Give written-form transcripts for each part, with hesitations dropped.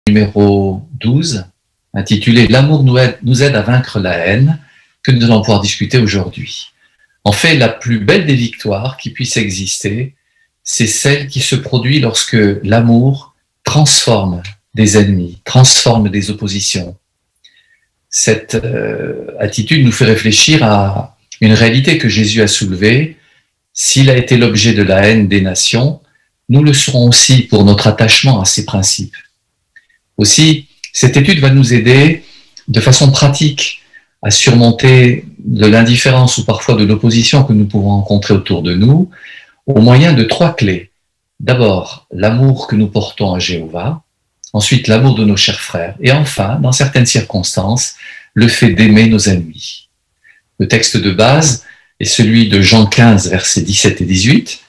numéro 12, intitulé « L'amour nous aide à vaincre la haine », que nous allons pouvoir discuter aujourd'hui. En fait, la plus belle des victoires qui puisse exister, c'est celle qui se produit lorsque l'amour transforme des ennemis, transforme des oppositions. Cette attitude nous fait réfléchir à une réalité que Jésus a soulevée. S'il a été l'objet de la haine des nations, nous le serons aussi pour notre attachement à ces principes. Aussi, cette étude va nous aider de façon pratique à surmonter de l'indifférence ou parfois de l'opposition que nous pouvons rencontrer autour de nous au moyen de 3 clés. D'abord, l'amour que nous portons à Jéhovah, ensuite l'amour de nos chers frères, et enfin, dans certaines circonstances, le fait d'aimer nos ennemis. Le texte de base est celui de Jean 15, versets 17 et 18,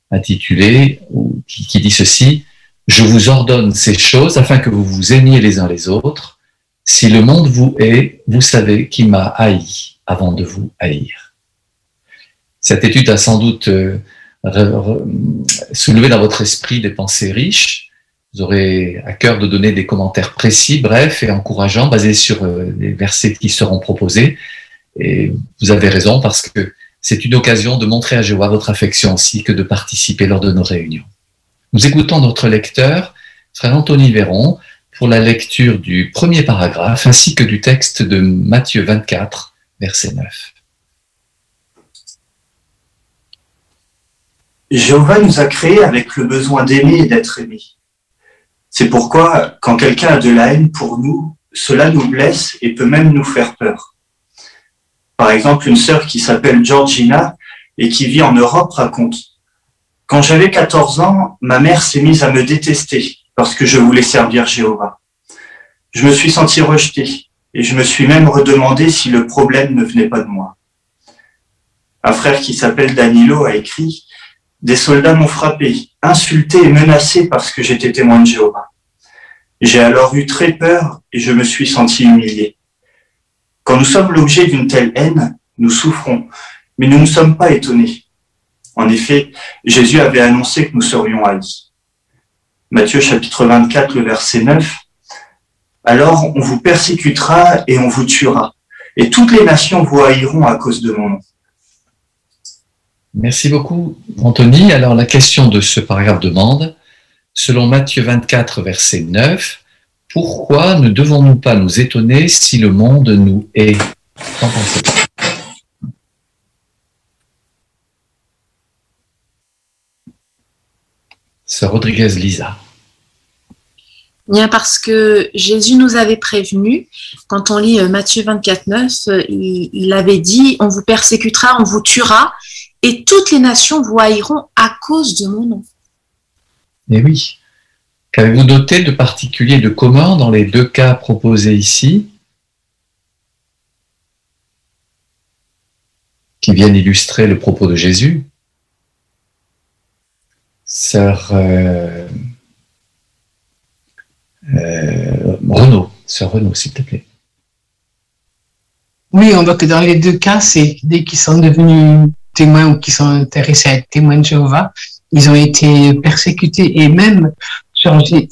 intitulé, qui dit ceci: « Je vous ordonne ces choses afin que vous vous aimiez les uns les autres. Si le monde vous hait, vous savez qui m'a haï avant de vous haïr. » Cette étude a sans doute soulevé dans votre esprit des pensées riches. Vous aurez à cœur de donner des commentaires précis, brefs et encourageants, basés sur les versets qui seront proposés. Et vous avez raison, parce que c'est une occasion de montrer à Jéhovah votre affection aussi que de participer lors de nos réunions. Nous écoutons notre lecteur, frère Anthony Véron, pour la lecture du premier paragraphe ainsi que du texte de Matthieu 24, verset 9. Jéhovah nous a créés avec le besoin d'aimer et d'être aimé. C'est pourquoi, quand quelqu'un a de la haine pour nous, cela nous blesse et peut même nous faire peur. Par exemple, une sœur qui s'appelle Georgina et qui vit en Europe raconte: « Quand j'avais 14 ans, ma mère s'est mise à me détester parce que je voulais servir Jéhovah. Je me suis senti rejeté et je me suis même redemandé si le problème ne venait pas de moi. » Un frère qui s'appelle Danilo a écrit: « Des soldats m'ont frappé, insulté et menacé parce que j'étais témoin de Jéhovah. J'ai alors eu très peur et je me suis senti humilié. » Quand nous sommes l'objet d'une telle haine, nous souffrons, mais nous ne sommes pas étonnés. En effet, Jésus avait annoncé que nous serions haïs. Matthieu chapitre 24, le verset 9. « Alors on vous persécutera et on vous tuera, et toutes les nations vous haïront à cause de mon nom. » Merci beaucoup, Anthony. Alors, la question de ce paragraphe demande, selon Matthieu 24, verset 9, pourquoi ne devons-nous pas nous étonner si le monde nous hait? Qu'en pensez-vous? Sœur Rodriguez Lisa. Bien, parce que Jésus nous avait prévenu, quand on lit Matthieu 24, 9, il avait dit: « On vous persécutera, on vous tuera, et toutes les nations vous haïront à cause de mon nom. » Eh oui. Qu'avez-vous noté de particulier, de commun dans les 2 cas proposés ici, qui viennent illustrer le propos de Jésus? Sœur Renaud, s'il te plaît. Oui, on voit que dans les 2 cas, c'est dès qu'ils sont devenus témoins ou qui sont intéressés à être témoins de Jéhovah, ils ont été persécutés. Et même Georgina,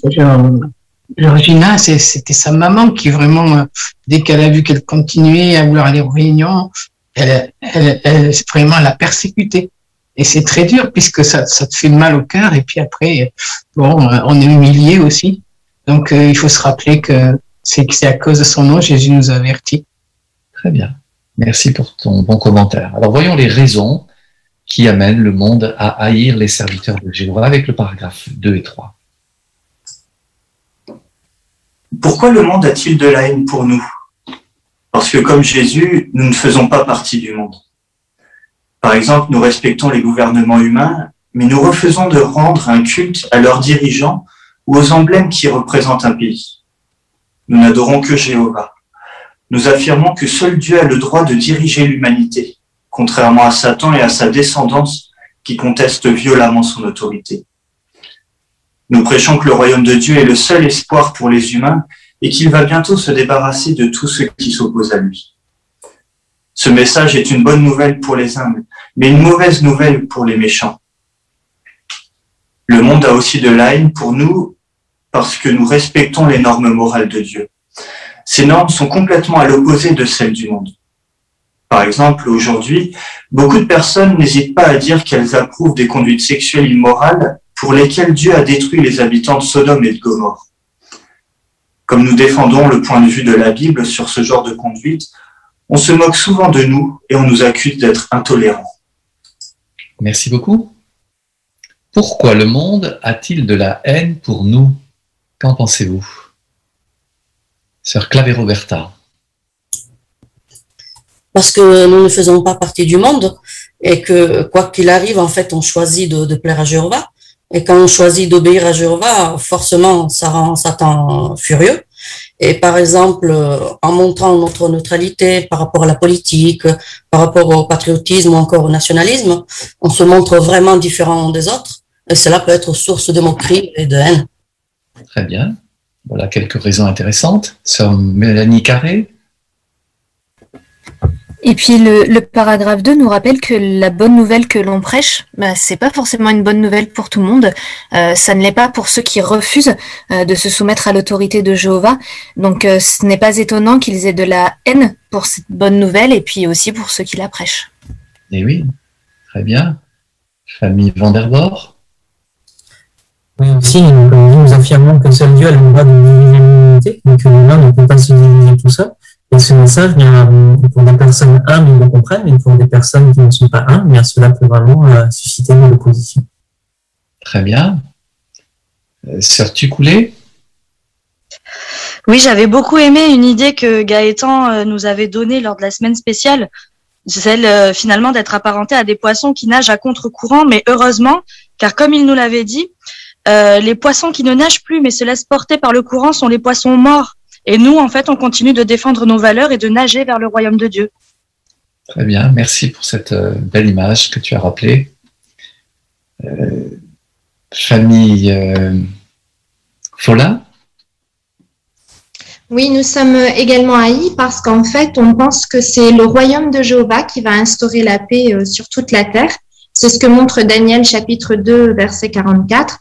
c'était sa maman qui vraiment, dès qu'elle a vu qu'elle continuait à vouloir aller aux réunions, elle vraiment l'a persécutée. Et c'est très dur puisque ça te fait mal au cœur. Et puis après, bon, on est humilié aussi. Donc il faut se rappeler que c'est à cause de son nom, Jésus nous avertit. Très bien. Merci pour ton bon commentaire. Alors voyons les raisons qui amènent le monde à haïr les serviteurs de Jéhovah avec le paragraphe 2 et 3. Pourquoi le monde a-t-il de la haine pour nous? Parce que comme Jésus, nous ne faisons pas partie du monde. Par exemple, nous respectons les gouvernements humains, mais nous refusons de rendre un culte à leurs dirigeants ou aux emblèmes qui représentent un pays. Nous n'adorons que Jéhovah. Nous affirmons que seul Dieu a le droit de diriger l'humanité, contrairement à Satan et à sa descendance qui contestent violemment son autorité. Nous prêchons que le royaume de Dieu est le seul espoir pour les humains et qu'il va bientôt se débarrasser de tous ceux qui s'opposent à lui. Ce message est une bonne nouvelle pour les humbles, mais une mauvaise nouvelle pour les méchants. Le monde a aussi de la haine pour nous parce que nous respectons les normes morales de Dieu. Ces normes sont complètement à l'opposé de celles du monde. Par exemple, aujourd'hui, beaucoup de personnes n'hésitent pas à dire qu'elles approuvent des conduites sexuelles immorales pour lesquelles Dieu a détruit les habitants de Sodome et de Gomorrhe. Comme nous défendons le point de vue de la Bible sur ce genre de conduite, on se moque souvent de nous et on nous accuse d'être intolérants. Merci beaucoup. Pourquoi le monde a-t-il de la haine pour nous? Qu'en pensez-vous? Sœur Clave Roberta. Parce que nous ne faisons pas partie du monde et que quoi qu'il arrive, en fait, on choisit de plaire à Jéhovah. Et quand on choisit d'obéir à Jéhovah, forcément, ça rend Satan furieux. Et par exemple, en montrant notre neutralité par rapport à la politique, par rapport au patriotisme ou encore au nationalisme, on se montre vraiment différent des autres. Et cela peut être source de moquerie et de haine. Très bien. Voilà quelques raisons intéressantes. Sœur Mélanie Carré. Et puis le paragraphe 2 nous rappelle que la bonne nouvelle que l'on prêche, c'est pas forcément une bonne nouvelle pour tout le monde. Ça ne l'est pas pour ceux qui refusent de se soumettre à l'autorité de Jéhovah. Donc ce n'est pas étonnant qu'ils aient de la haine pour cette bonne nouvelle et puis aussi pour ceux qui la prêchent. Eh oui, très bien. Famille Vanderbord. Oui, aussi, nous affirmons que seul Dieu a le droit de diviser l'humanité et que l'humain ne peut pas se diviser tout seul. Et ce message, pour des personnes humbles, ils le comprennent, et pour des personnes qui ne sont pas humbles, cela peut vraiment susciter de l'opposition. Très bien. Sœur Tucoulé. Oui, j'avais beaucoup aimé une idée que Gaëtan nous avait donnée lors de la semaine spéciale, celle finalement d'être apparenté à des poissons qui nagent à contre-courant, mais heureusement, car comme il nous l'avait dit, les poissons qui ne nagent plus mais se laissent porter par le courant sont les poissons morts. Et nous, en fait, on continue de défendre nos valeurs et de nager vers le royaume de Dieu. Très bien, merci pour cette belle image que tu as rappelée. Famille Follin. Oui, nous sommes également haïs parce qu'en fait, on pense que c'est le royaume de Jéhovah qui va instaurer la paix sur toute la terre. C'est ce que montre Daniel chapitre 2, verset 44.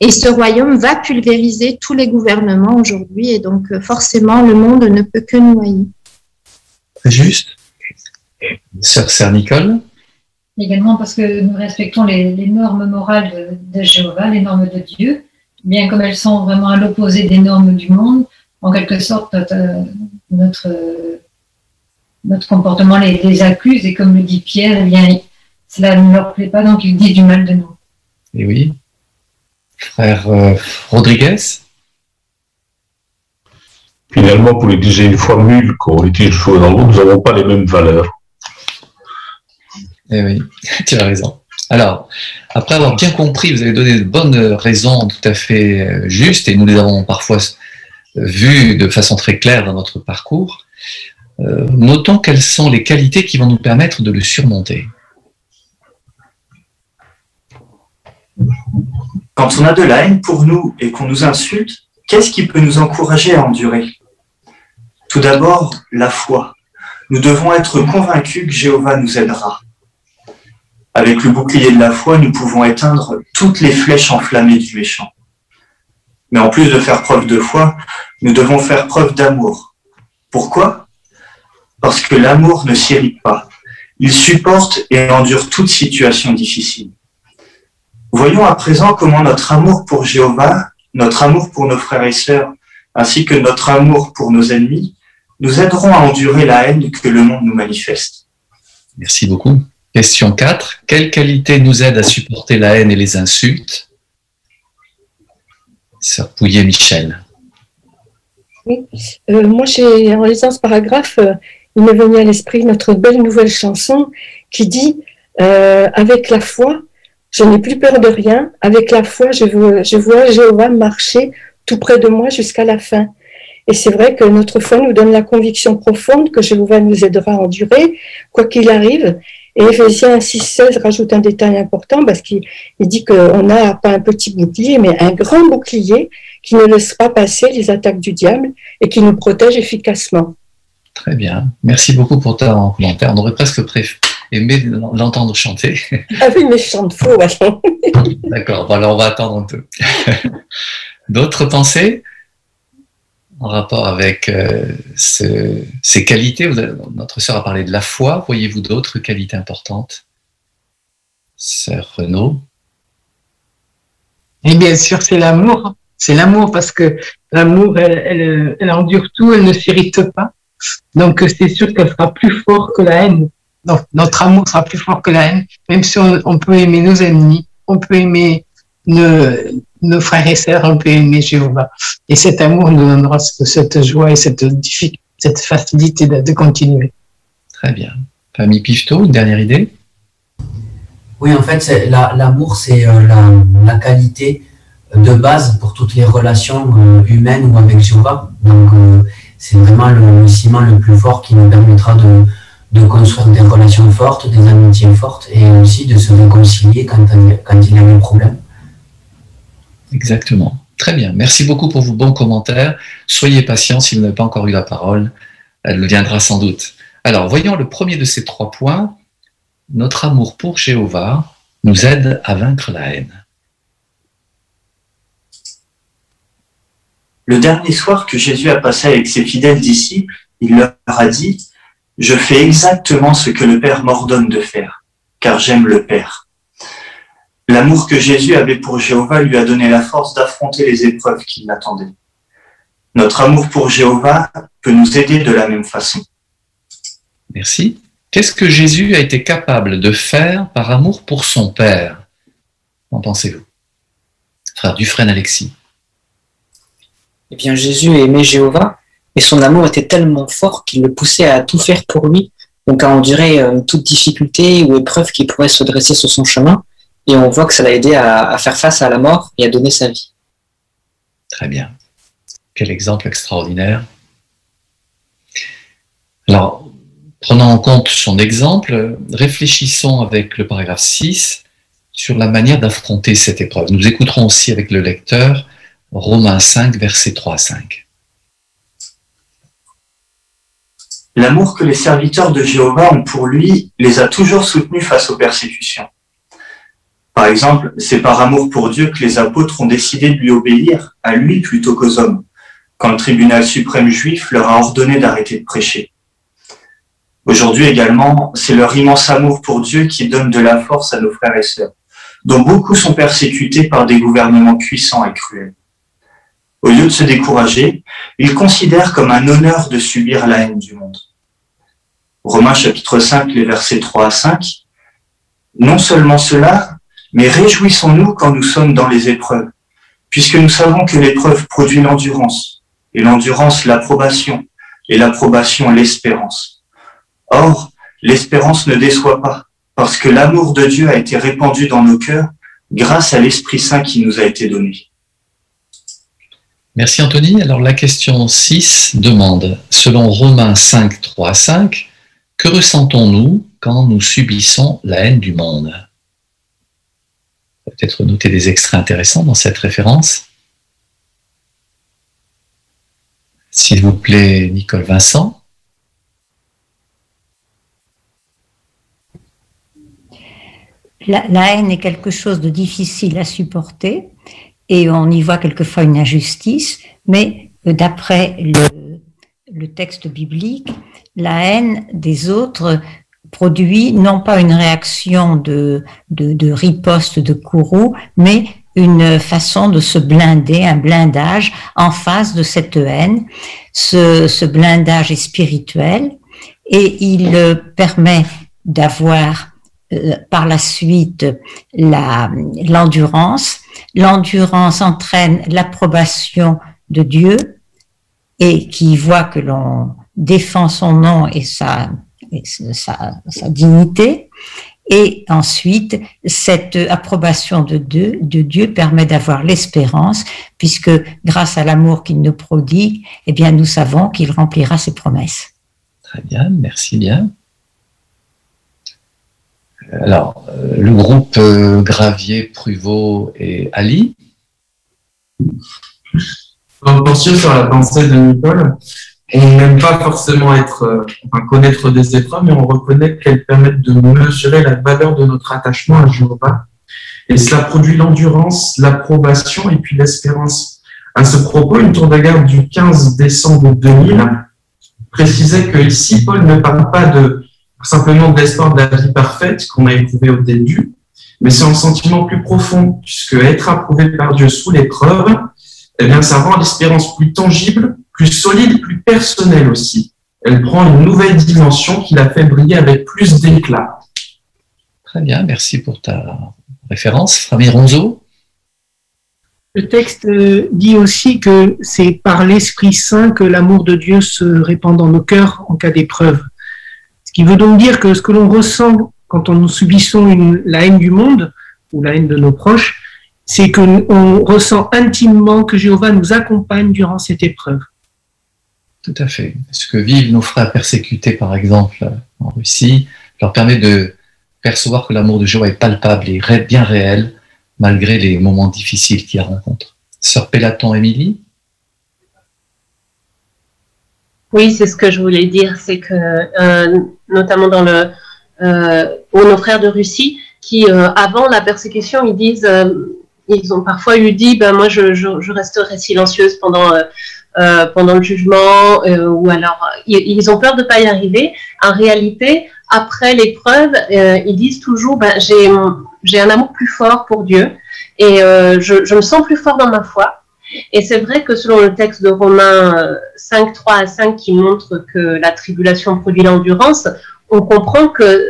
Et ce royaume va pulvériser tous les gouvernements aujourd'hui. Et donc, forcément, le monde ne peut que nous haïr. Très juste. Sœur Nicole. Également parce que nous respectons les normes morales de Jéhovah, les normes de Dieu, bien comme elles sont vraiment à l'opposé des normes du monde. En quelque sorte, notre comportement les accuse. Et comme le dit Pierre, eh bien, cela ne leur plaît pas, donc ils disent du mal de nous. Et oui. Frère Rodriguez. Finalement, pour utiliser une formule qu'on utilise souvent dans le monde, nous n'avons pas les mêmes valeurs. Eh oui, tu as raison. Alors, après avoir bien compris, vous avez donné de bonnes raisons tout à fait justes, et nous les avons parfois vues de façon très claire dans notre parcours. Notons quelles sont les qualités qui vont nous permettre de le surmonter. Quand on a de la haine pour nous et qu'on nous insulte, qu'est-ce qui peut nous encourager à endurer? Tout d'abord, la foi. Nous devons être convaincus que Jéhovah nous aidera. Avec le bouclier de la foi, nous pouvons éteindre toutes les flèches enflammées du méchant. Mais en plus de faire preuve de foi, nous devons faire preuve d'amour. Pourquoi? Parce que l'amour ne s'irrite pas. Il supporte et endure toute situation difficile. Voyons à présent comment notre amour pour Jéhovah, notre amour pour nos frères et sœurs, ainsi que notre amour pour nos ennemis, nous aideront à endurer la haine que le monde nous manifeste. Merci beaucoup. Question 4. Quelle qualité nous aide à supporter la haine et les insultes? Sœur Pouillet-Michel. Oui. Moi, en lisant ce paragraphe, il m'est venu à l'esprit notre belle nouvelle chanson qui dit avec la foi, je n'ai plus peur de rien. Avec la foi, je vois Jéhovah marcher tout près de moi jusqu'à la fin. Et c'est vrai que notre foi nous donne la conviction profonde que Jéhovah nous aidera à endurer, quoi qu'il arrive. Et Éphésiens 6,16 rajoute un détail important parce qu'il dit qu'on n'a pas un petit bouclier, mais un grand bouclier qui ne laisse pas passer les attaques du diable et qui nous protège efficacement. Très bien. Merci beaucoup pour ton commentaire. On aurait presque aimé l'entendre chanter. Ah oui, mais je chante faux, alors. D'accord, bon, alors on va attendre un peu. D'autres pensées en rapport avec ces qualités? Notre sœur a parlé de la foi. Voyez-vous d'autres qualités importantes? Sœur Renaud? Et bien sûr, c'est l'amour. C'est l'amour parce que l'amour, elle endure tout, elle ne s'irrite pas. Donc, c'est sûr qu'elle sera plus fort que la haine. Donc, notre amour sera plus fort que la haine, même si on peut aimer nos ennemis, on peut aimer nos frères et sœurs, on peut aimer Jéhovah. Et cet amour nous donnera cette joie et cette facilité de continuer. Très bien. Famille Pifto, une dernière idée? Oui, en fait, l'amour, c'est la qualité de base pour toutes les relations humaines ou avec Jéhovah. Donc, c'est vraiment le ciment le plus fort qui nous permettra de construire des relations fortes, des amitiés fortes et aussi de se réconcilier quand il y a des problèmes. Exactement. Très bien. Merci beaucoup pour vos bons commentaires. Soyez patients si vous n'avez pas encore eu la parole. Elle le viendra sans doute. Alors, voyons le premier de ces 3 points. Notre amour pour Jéhovah nous aide à vaincre la haine. Le dernier soir que Jésus a passé avec ses fidèles disciples, il leur a dit « Je fais exactement ce que le Père m'ordonne de faire, car j'aime le Père. » L'amour que Jésus avait pour Jéhovah lui a donné la force d'affronter les épreuves qui l'attendaient. Notre amour pour Jéhovah peut nous aider de la même façon. Merci. Qu'est-ce que Jésus a été capable de faire par amour pour son Père? Qu'en pensez-vous? Frère Dufresne-Alexis. Eh bien, Jésus aimait Jéhovah, et son amour était tellement fort qu'il le poussait à tout faire pour lui, donc à endurer toute difficulté ou épreuve qui pourrait se dresser sur son chemin, et on voit que ça l'a aidé à faire face à la mort et à donner sa vie. Très bien. Quel exemple extraordinaire. Alors, prenant en compte son exemple, réfléchissons avec le paragraphe 6 sur la manière d'affronter cette épreuve. Nous écouterons aussi avec le lecteur Romains 5, versets 3 à 5. L'amour que les serviteurs de Jéhovah ont pour lui les a toujours soutenus face aux persécutions. Par exemple, c'est par amour pour Dieu que les apôtres ont décidé de lui obéir, à lui plutôt qu'aux hommes, quand le tribunal suprême juif leur a ordonné d'arrêter de prêcher. Aujourd'hui également, c'est leur immense amour pour Dieu qui donne de la force à nos frères et sœurs, dont beaucoup sont persécutés par des gouvernements puissants et cruels. Au lieu de se décourager, ils considèrent comme un honneur de subir la haine du monde. Romains chapitre 5, les versets 3 à 5. Non seulement cela, mais réjouissons-nous quand nous sommes dans les épreuves, puisque nous savons que l'épreuve produit l'endurance, et l'endurance l'approbation, et l'approbation l'espérance. Or, l'espérance ne déçoit pas, parce que l'amour de Dieu a été répandu dans nos cœurs grâce à l'Esprit Saint qui nous a été donné. Merci Anthony. Alors la question 6 demande, selon Romains 5, 3 à 5, que ressentons-nous quand nous subissons la haine du monde? Peut-être noter des extraits intéressants dans cette référence. S'il vous plaît, Nicole Vincent. La haine est quelque chose de difficile à supporter et on y voit quelquefois une injustice, mais d'après le texte biblique, la haine des autres produit non pas une réaction de riposte, de courroux, mais une façon de se blinder, un blindage en face de cette haine. Ce blindage est spirituel et il permet d'avoir par la suite l'endurance. L'endurance entraîne l'approbation de Dieu et qui voit que l'on défend son nom et sa dignité. Et ensuite, cette approbation de Dieu permet d'avoir l'espérance, puisque grâce à l'amour qu'il nous prodigue, eh bien, nous savons qu'il remplira ses promesses. Très bien, merci bien. Alors, le groupe Gravier, Pruvot et Ali. On poursuit sur la pensée de Nicole. On n'aime pas forcément connaître des épreuves, mais on reconnaît qu'elles permettent de mesurer la valeur de notre attachement à Jéhovah. Et cela produit l'endurance, l'approbation et puis l'espérance. À ce propos, une tour de garde du 15 décembre 2000 précisait que ici, Paul ne parle pas simplement de l'espoir de la vie parfaite qu'on a éprouvé au début, mais c'est un sentiment plus profond, puisque être approuvé par Dieu sous l'épreuve, eh bien, ça rend l'espérance plus tangible, plus solide, plus personnelle aussi. Elle prend une nouvelle dimension qui la fait briller avec plus d'éclat. Très bien, merci pour ta référence. Frami Ronzo. Le texte dit aussi que c'est par l'Esprit Saint que l'amour de Dieu se répand dans nos cœurs en cas d'épreuve. Ce qui veut donc dire que ce que l'on ressent quand nous subissons la haine du monde ou la haine de nos proches, c'est qu'on ressent intimement que Jéhovah nous accompagne durant cette épreuve. Tout à fait. Ce que vivent nos frères persécutés, par exemple, en Russie, leur permet de percevoir que l'amour de Jéhovah est palpable et bien réel, malgré les moments difficiles qu'ils rencontrent. Sœur Pélaton, Émilie? Oui, c'est ce que je voulais dire, c'est que, notamment dans nos frères de Russie, qui, avant la persécution, ils disent, ils ont parfois dit, ben moi, je resterai silencieuse pendant le jugement, ou alors, ils ont peur de ne pas y arriver. En réalité, après l'épreuve, ils disent toujours, ben, j'ai un amour plus fort pour Dieu, et je me sens plus fort dans ma foi. Et c'est vrai que selon le texte de Romains 5, 3 à 5 qui montre que la tribulation produit l'endurance, on comprend que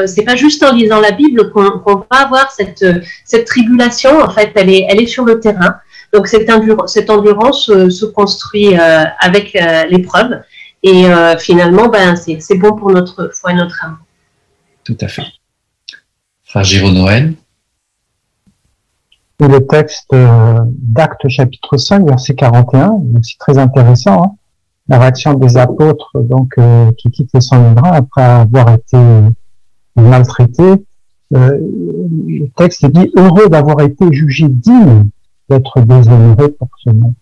c'est pas juste en lisant la Bible qu'on va avoir cette tribulation. En fait, elle est sur le terrain. Donc cette endurance se construit avec l'épreuve. Et finalement, ben, c'est bon pour notre foi et notre amour. Tout à fait. Frère Giraud Noël. Et le texte d'Actes chapitre 5, verset 41, c'est très intéressant, hein, la réaction des apôtres donc qui quittent les Sanhédrins après avoir été maltraités. Le texte dit « Heureux d'avoir été jugés dignes d'être déshonorés pour ce nom ».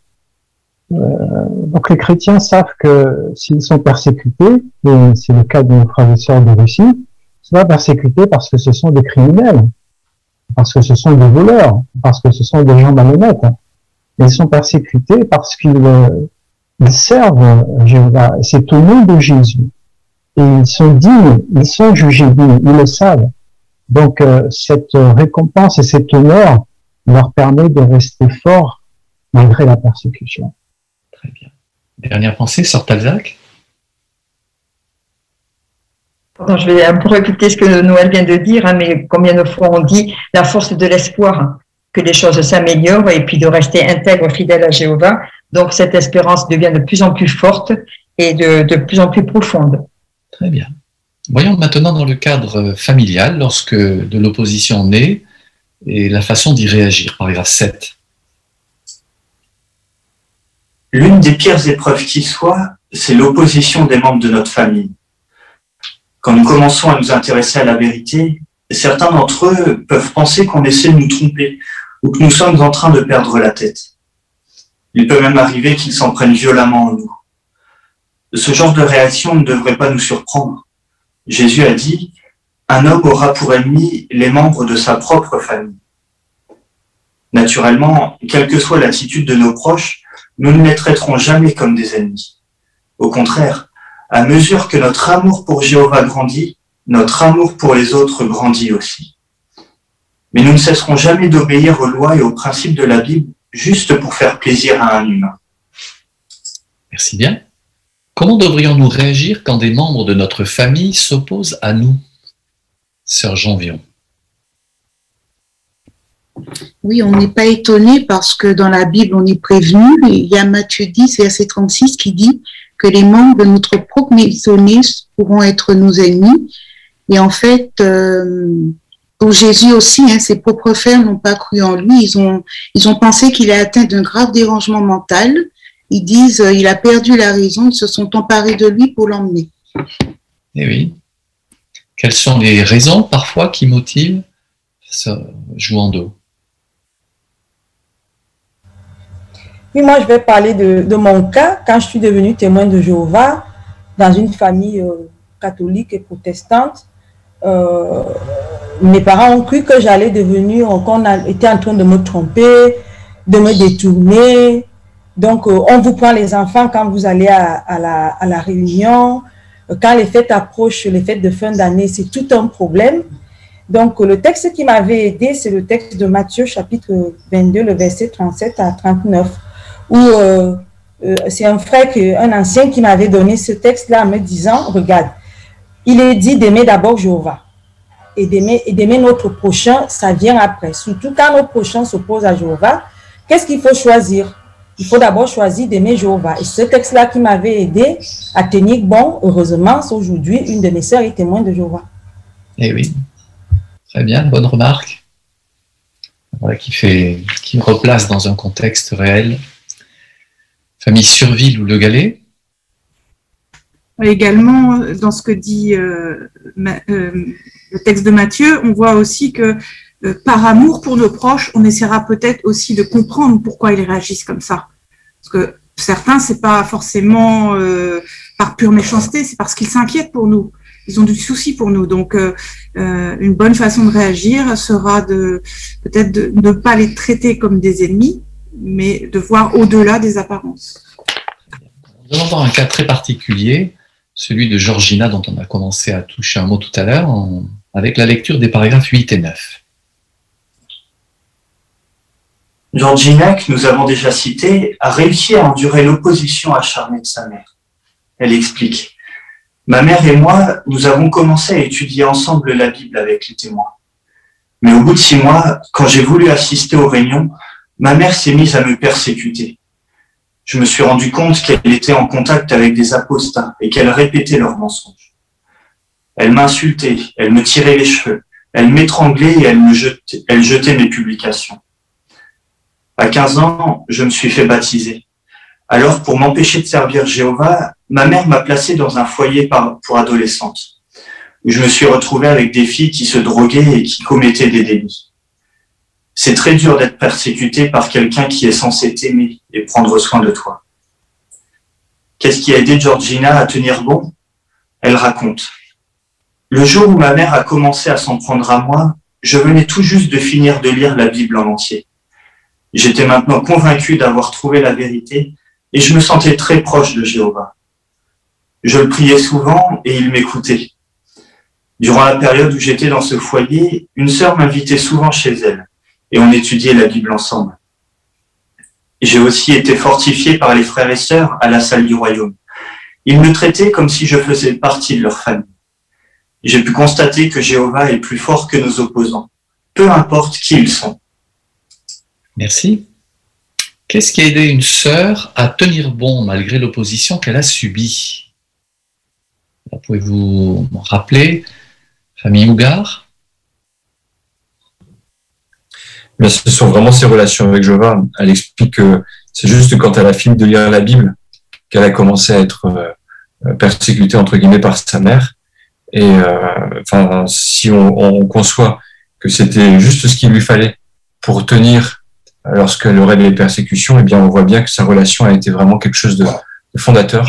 Donc les chrétiens savent que s'ils sont persécutés, et c'est le cas de nos frères et sœurs de Russie, ils sont pas persécutés parce que ce sont des criminels, parce que ce sont des voleurs, parce que ce sont des gens malhonnêtes. Ils sont persécutés parce qu'ils servent Jéhovah. C'est au nom de Jésus. Et ils sont dignes, ils sont jugés dignes, ils le savent. Donc cette récompense et cet honneur leur permet de rester forts malgré la persécution. Très bien. Dernière pensée, Sœur Talzac. Je vais un peu répéter ce que Noël vient de dire, hein, mais combien de fois on dit la force de l'espoir, que les choses s'améliorent et puis de rester intègre, fidèle à Jéhovah. Donc cette espérance devient de plus en plus forte et de plus en plus profonde. Très bien. Voyons maintenant dans le cadre familial, lorsque de l'opposition naît, et la façon d'y réagir. Paragraphe 7. L'une des pires épreuves qui soit, c'est l'opposition des membres de notre famille. Quand nous commençons à nous intéresser à la vérité, certains d'entre eux peuvent penser qu'on essaie de nous tromper ou que nous sommes en train de perdre la tête. Il peut même arriver qu'ils s'en prennent violemment en nous. Ce genre de réaction ne devrait pas nous surprendre. Jésus a dit « Un homme aura pour ennemi les membres de sa propre famille ». Naturellement, quelle que soit l'attitude de nos proches, nous ne les traiterons jamais comme des ennemis. Au contraire, à mesure que notre amour pour Jéhovah grandit, notre amour pour les autres grandit aussi. Mais nous ne cesserons jamais d'obéir aux lois et aux principes de la Bible juste pour faire plaisir à un humain. Merci bien. Comment devrions-nous réagir quand des membres de notre famille s'opposent à nous? Sœur Janvion. Oui, on n'est pas étonné parce que dans la Bible, on est prévenu. Il y a Matthieu 10, verset 36 qui dit que les membres de notre propre maisonnée pourront être nos ennemis. Et en fait, pour Jésus aussi, hein, ses propres frères n'ont pas cru en lui. Ils ont pensé qu'il est atteint d'un grave dérangement mental. Ils disent il a perdu la raison. Ils se sont emparés de lui pour l'emmener. Eh oui. Quelles sont les raisons parfois qui motivent ce Jouando? Oui, moi, je vais parler de mon cas. Quand je suis devenue témoin de Jéhovah dans une famille catholique et protestante, mes parents ont cru que j'allais devenir, qu'on était en train de me tromper, de me détourner. Donc, on vous prend les enfants quand vous allez à la réunion. Quand les fêtes approchent, les fêtes de fin d'année, c'est tout un problème. Donc, le texte qui m'avait aidé, c'est le texte de Matthieu, chapitre 22, le verset 37 à 39, où c'est un ancien qui m'avait donné ce texte-là en me disant, regarde, il est dit d'aimer d'abord Jéhovah et d'aimer notre prochain, ça vient après. Surtout quand notre prochain s'oppose à Jéhovah, qu'est-ce qu'il faut choisir? Il faut d'abord choisir d'aimer Jéhovah. Et ce texte-là qui m'avait aidé à tenir bon, heureusement, aujourd'hui, une de mes sœurs est témoin de Jéhovah. Eh oui, très bien, bonne remarque. Voilà, qui me replace dans un contexte réel. Famille Surville ou Le Galet. Également, dans ce que dit le texte de Matthieu, on voit aussi que par amour pour nos proches, on essaiera peut-être aussi de comprendre pourquoi ils réagissent comme ça. Parce que certains, c'est pas forcément par pure méchanceté, c'est parce qu'ils s'inquiètent pour nous. Ils ont du souci pour nous. Donc, une bonne façon de réagir sera peut-être de ne pas les traiter comme des ennemis, mais de voir au-delà des apparences. Nous allons voir un cas très particulier, celui de Georgina, dont on a commencé à toucher un mot tout à l'heure, avec la lecture des paragraphes 8 et 9. Georgina, que nous avons déjà citée, a réussi à endurer l'opposition acharnée de sa mère. Elle explique. Ma mère et moi, nous avons commencé à étudier ensemble la Bible avec les témoins. Mais au bout de 6 mois, quand j'ai voulu assister aux réunions, ma mère s'est mise à me persécuter. Je me suis rendu compte qu'elle était en contact avec des apostats et qu'elle répétait leurs mensonges. Elle m'insultait, elle me tirait les cheveux, elle m'étranglait et elle jetait mes publications. À 15 ans, je me suis fait baptiser. Alors, pour m'empêcher de servir Jéhovah, ma mère m'a placé dans un foyer pour adolescentes, où je me suis retrouvé avec des filles qui se droguaient et qui commettaient des délits. C'est très dur d'être persécuté par quelqu'un qui est censé t'aimer et prendre soin de toi. Qu'est-ce qui a aidé Georgina à tenir bon? Elle raconte. Le jour où ma mère a commencé à s'en prendre à moi, je venais tout juste de finir de lire la Bible en entier. J'étais maintenant convaincu d'avoir trouvé la vérité et je me sentais très proche de Jéhovah. Je le priais souvent et il m'écoutait. Durant la période où j'étais dans ce foyer, une sœur m'invitait souvent chez elle et on étudiait la Bible ensemble. J'ai aussi été fortifié par les frères et sœurs à la salle du royaume. Ils me traitaient comme si je faisais partie de leur famille. J'ai pu constater que Jéhovah est plus fort que nos opposants, peu importe qui ils sont. Merci. Qu'est-ce qui a aidé une sœur à tenir bon malgré l'opposition qu'elle a subie? Pouvez-vous m'en rappeler, famille Hougard? Mais ce sont vraiment ses relations avec Jéhovah. Elle explique que c'est juste quand elle a fini de lire la Bible qu'elle a commencé à être persécutée entre guillemets par sa mère. Et si on conçoit que c'était juste ce qu'il lui fallait pour tenir lorsqu'elle aurait des persécutions, eh bien on voit bien que sa relation a été vraiment quelque chose de fondateur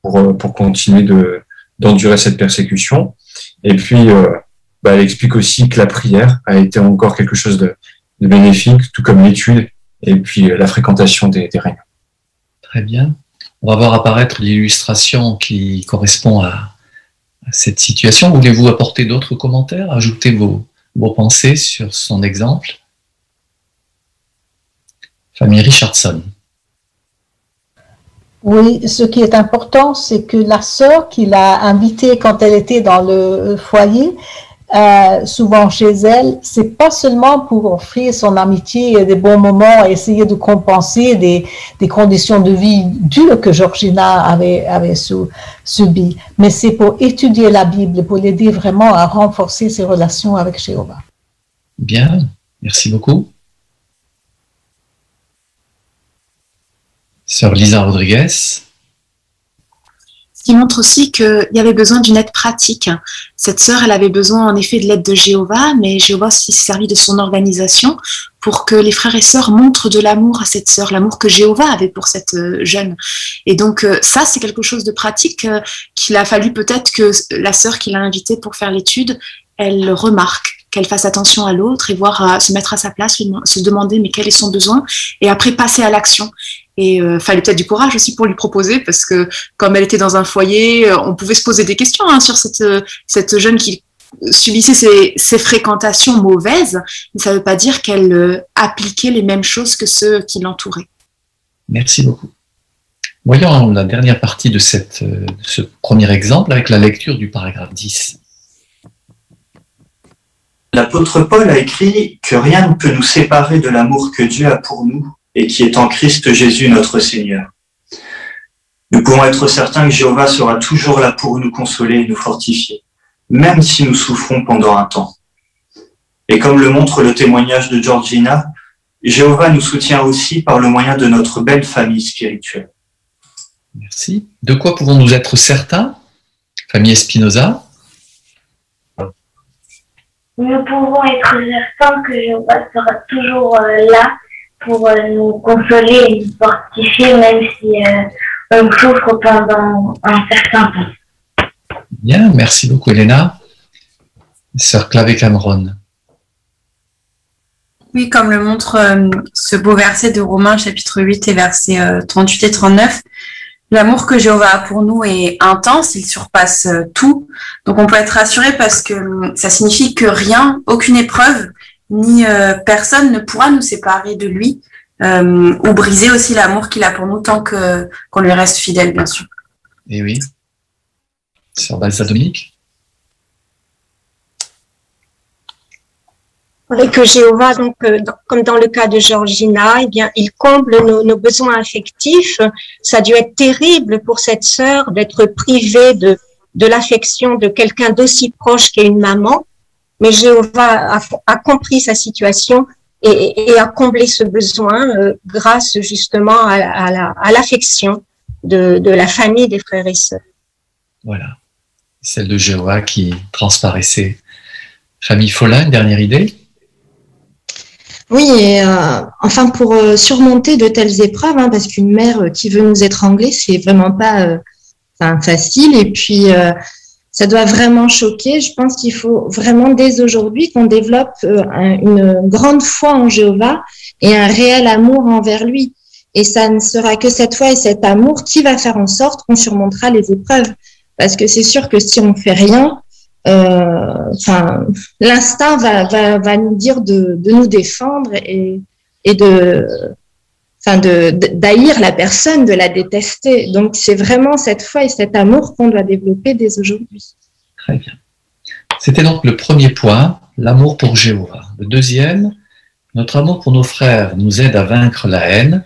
pour continuer d'endurer cette persécution. Et puis elle explique aussi que la prière a été encore quelque chose de bénéfique, tout comme l'étude et puis la fréquentation des réunions. Très bien. On va voir apparaître l'illustration qui correspond à cette situation. Voulez-vous apporter d'autres commentaires, ajouter vos pensées sur son exemple? Famille Richardson. Oui, ce qui est important, c'est que la sœur qui l'a invitée quand elle était dans le foyer, souvent chez elle, c'est pas seulement pour offrir son amitié et des bons moments, essayer de compenser des conditions de vie dures que Georgina avait subies, mais c'est pour étudier la Bible, pour l'aider vraiment à renforcer ses relations avec Jéhovah. Bien, merci beaucoup. Sœur Lisa Rodriguez. Ce qui montre aussi qu'il y avait besoin d'une aide pratique. Cette sœur, elle avait besoin en effet de l'aide de Jéhovah, mais Jéhovah s'est servi de son organisation pour que les frères et sœurs montrent de l'amour à cette sœur, l'amour que Jéhovah avait pour cette jeune. Et donc ça, c'est quelque chose de pratique qu'il a fallu peut-être que la sœur qui l'a invitée pour faire l'étude, elle remarque, qu'elle fasse attention à l'autre et voir se mettre à sa place, se demander mais quel est son besoin, et après passer à l'action. Et fallait peut-être du courage aussi pour lui proposer, parce que comme elle était dans un foyer, on pouvait se poser des questions sur cette jeune qui subissait ces fréquentations mauvaises, mais ça ne veut pas dire qu'elle appliquait les mêmes choses que ceux qui l'entouraient. Merci beaucoup. Voyons la dernière partie de ce premier exemple avec la lecture du paragraphe 10. L'apôtre Paul a écrit que rien ne peut nous séparer de l'amour que Dieu a pour nous et qui est en Christ Jésus notre Seigneur. Nous pouvons être certains que Jéhovah sera toujours là pour nous consoler et nous fortifier, même si nous souffrons pendant un temps. Et comme le montre le témoignage de Georgina, Jéhovah nous soutient aussi par le moyen de notre belle famille spirituelle. Merci. De quoi pouvons-nous être certains, famille Espinoza? Nous pouvons être certains que Jéhovah sera toujours là pour nous consoler et nous fortifier, même si on souffre pendant un certain temps. Bien, merci beaucoup Elena. Sœur Clavé Cameron. Oui, comme le montre ce beau verset de Romains chapitre 8 et versets 38 et 39, l'amour que Jéhovah a pour nous est intense, il surpasse tout. Donc on peut être rassuré parce que ça signifie que rien, aucune épreuve, ni personne ne pourra nous séparer de lui ou briser aussi l'amour qu'il a pour nous tant qu'on lui reste fidèle, bien sûr. Et oui. Sœur Balsa Dominique. Et que Jéhovah, donc, comme dans le cas de Georgina, eh bien, il comble nos besoins affectifs. Ça a dû être terrible pour cette sœur d'être privée de l'affection de quelqu'un d'aussi proche qu'est une maman. Mais Jéhovah a compris sa situation et a comblé ce besoin grâce justement à l'affection de la famille des frères et sœurs. Voilà. Celle de Jéhovah qui transparaissait. Famille Follin, une dernière idée? Oui, et enfin pour surmonter de telles épreuves, parce qu'une mère qui veut nous étrangler, c'est vraiment pas facile. Et puis ça doit vraiment choquer. Je pense qu'il faut vraiment dès aujourd'hui qu'on développe une grande foi en Jéhovah et un réel amour envers lui. Et ça ne sera que cette foi et cet amour qui va faire en sorte qu'on surmontera les épreuves. Parce que c'est sûr que si on fait rien, l'instinct va nous dire de nous défendre et d'haïr la personne, de la détester. Donc c'est vraiment cette foi et cet amour qu'on doit développer dès aujourd'hui. Très bien. C'était donc le premier point, l'amour pour Jéhovah. Le deuxième, notre amour pour nos frères nous aide à vaincre la haine.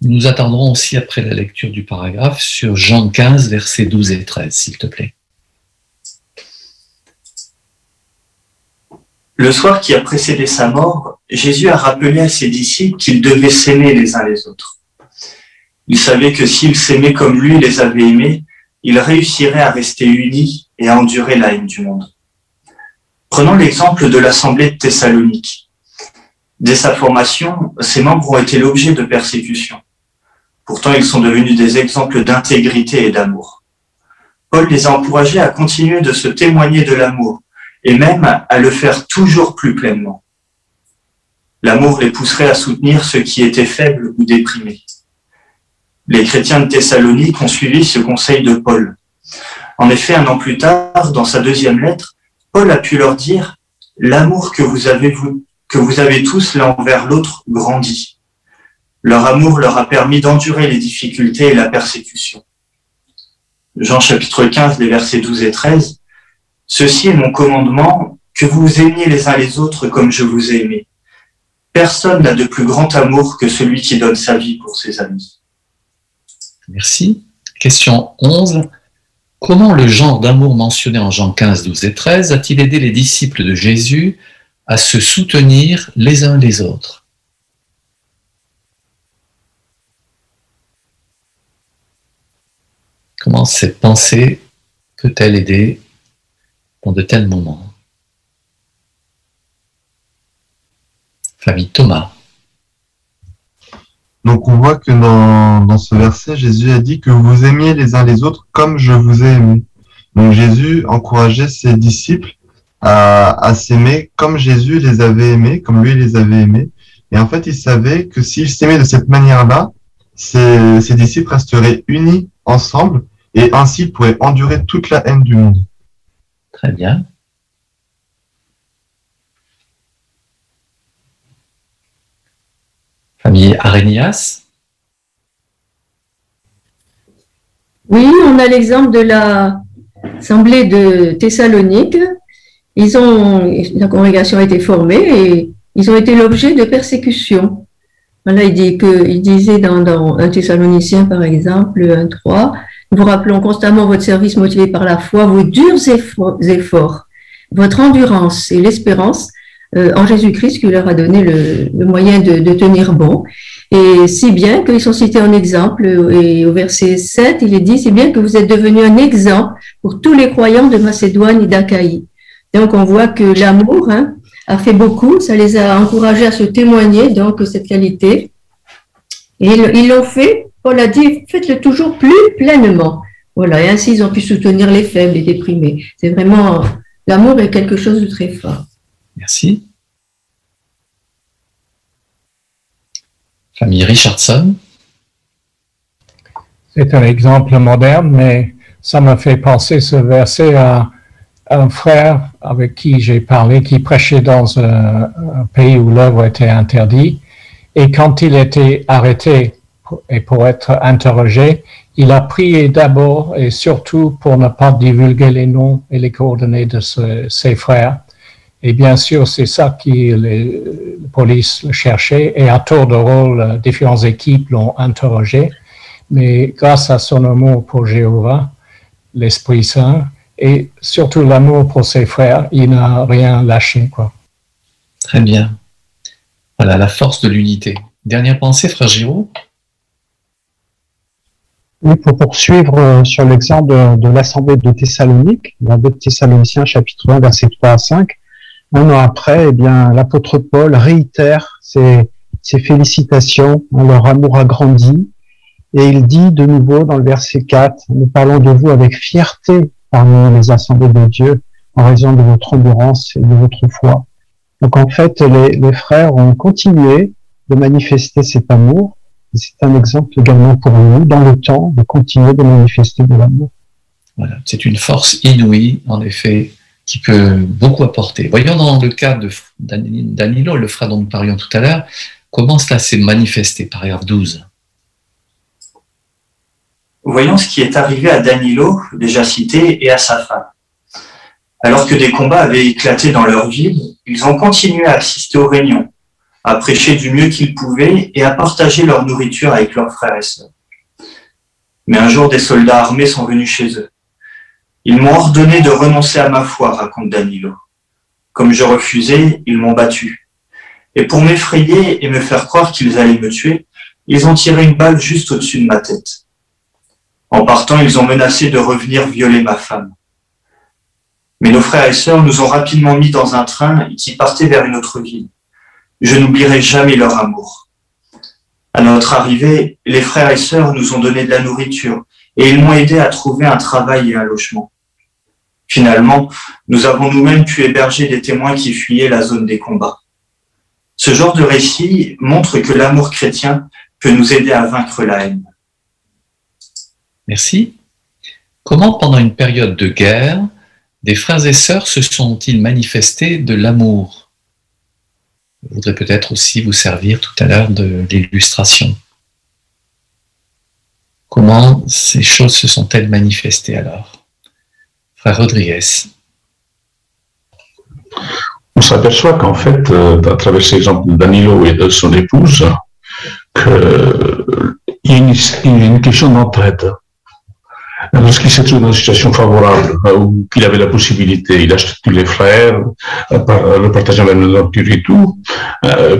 Nous attendrons aussi après la lecture du paragraphe sur Jean 15, versets 12 et 13, s'il te plaît. Le soir qui a précédé sa mort, Jésus a rappelé à ses disciples qu'ils devaient s'aimer les uns les autres. Il savait que s'ils s'aimaient comme lui les avait aimés, ils réussiraient à rester unis et à endurer la haine du monde. Prenons l'exemple de l'Assemblée de Thessalonique. Dès sa formation, ses membres ont été l'objet de persécutions. Pourtant, ils sont devenus des exemples d'intégrité et d'amour. Paul les a encouragés à continuer de se témoigner de l'amour, et même à le faire toujours plus pleinement. L'amour les pousserait à soutenir ceux qui étaient faibles ou déprimés. Les chrétiens de Thessalonique ont suivi ce conseil de Paul. En effet, 1 an plus tard, dans sa deuxième lettre, Paul a pu leur dire « L'amour que vous avez tous l'un envers l'autre grandit. » Leur amour leur a permis d'endurer les difficultés et la persécution. Jean chapitre 15, les versets 12 et 13. « Ceci est mon commandement, que vous vous aimiez les uns les autres comme je vous ai aimé. Personne n'a de plus grand amour que celui qui donne sa vie pour ses amis. » Merci. Question 11. Comment le genre d'amour mentionné en Jean 15, 12 et 13 a-t-il aidé les disciples de Jésus à se soutenir les uns les autres? Comment cette pensée peut-elle aider dans de tels moments? Famille Thomas. Donc on voit que dans ce verset, Jésus a dit que vous aimiez les uns les autres comme je vous ai aimé. Donc Jésus encourageait ses disciples à s'aimer comme Jésus les avait aimés, comme lui les avait aimés. Et en fait, il savait que s'ils s'aimaient de cette manière-là, ses disciples resteraient unis ensemble et ainsi pourraient endurer toute la haine du monde. Très bien. Famille Arénias. Oui, on a l'exemple de l'Assemblée de Thessalonique. La congrégation a été formée et ils ont été l'objet de persécutions. Voilà, il disait dans 1 Thessaloniciens, par exemple, 1:3, nous vous rappelons constamment votre service motivé par la foi, vos durs efforts, votre endurance et l'espérance en Jésus-Christ qui leur a donné le moyen de tenir bon. Et si bien qu'ils sont cités en exemple, et au verset 7, il est dit, c'est bien que vous êtes devenus un exemple pour tous les croyants de Macédoine et d'Achaïe. Donc on voit que l'amour a fait beaucoup, ça les a encouragés à se témoigner, donc cette qualité. Et ils l'ont fait, Paul a dit, faites-le toujours plus pleinement. Voilà, et ainsi ils ont pu soutenir les faibles, les déprimés. C'est vraiment, l'amour est quelque chose de très fort. Merci. Famille Richardson. C'est un exemple moderne, mais ça m'a fait penser ce verset à un frère avec qui j'ai parlé, qui prêchait dans un pays où l'œuvre était interdite. Et quand il était arrêté et pour être interrogé, il a prié d'abord et surtout pour ne pas divulguer les noms et les coordonnées de ses frères. Et bien sûr, c'est ça qui la police le cherchait. Et à tour de rôle, différentes équipes l'ont interrogé. Mais grâce à son amour pour Jéhovah, l'Esprit Saint, et surtout l'amour pour ses frères, il n'a rien lâché, quoi. Très bien. Voilà, la force de l'unité. Dernière pensée, frère Giraud? Oui, pour poursuivre sur l'exemple de l'Assemblée de Thessalonique, dans 2 Thessaloniciens chapitre 1, versets 3 à 5, un an après, eh bien, l'apôtre Paul réitère ses félicitations, leur amour a grandi, et il dit de nouveau dans le verset 4, nous parlons de vous avec fierté parmi les assemblées de Dieu, en raison de votre endurance et de votre foi. Donc en fait, les frères ont continué de manifester cet amour, et c'est un exemple également pour nous, dans le temps, de continuer de manifester de l'amour. Voilà, c'est une force inouïe, en effet, qui peut beaucoup apporter. Voyons dans le cas de Danilo, le frère dont nous parlions tout à l'heure, comment cela s'est manifesté, paragraphe 12. Voyons ce qui est arrivé à Danilo, déjà cité, et à sa femme. Alors que des combats avaient éclaté dans leur ville, ils ont continué à assister aux réunions, à prêcher du mieux qu'ils pouvaient et à partager leur nourriture avec leurs frères et sœurs. Mais un jour, des soldats armés sont venus chez eux. Ils m'ont ordonné de renoncer à ma foi, raconte Danilo. Comme je refusais, ils m'ont battu. Et pour m'effrayer et me faire croire qu'ils allaient me tuer, ils ont tiré une balle juste au-dessus de ma tête. En partant, ils ont menacé de revenir violer ma femme. Mais nos frères et sœurs nous ont rapidement mis dans un train qui partait vers une autre ville. Je n'oublierai jamais leur amour. À notre arrivée, les frères et sœurs nous ont donné de la nourriture et ils m'ont aidé à trouver un travail et un logement. Finalement, nous avons nous-mêmes pu héberger des témoins qui fuyaient la zone des combats. Ce genre de récit montre que l'amour chrétien peut nous aider à vaincre la haine. Merci. Comment, pendant une période de guerre, des frères et sœurs se sont-ils manifestés de l'amour? Je voudrais peut-être aussi vous servir tout à l'heure de l'illustration. Comment ces choses se sont-elles manifestées alors? Frère Rodriguez. On s'aperçoit qu'en fait, à travers l'exemple de Danilo et de son épouse, qu'il y a une question d'entraide. Lorsqu'il s'est trouvé dans une situation favorable, où il avait la possibilité, il achetait tous les frères, le partageant la nourriture et tout,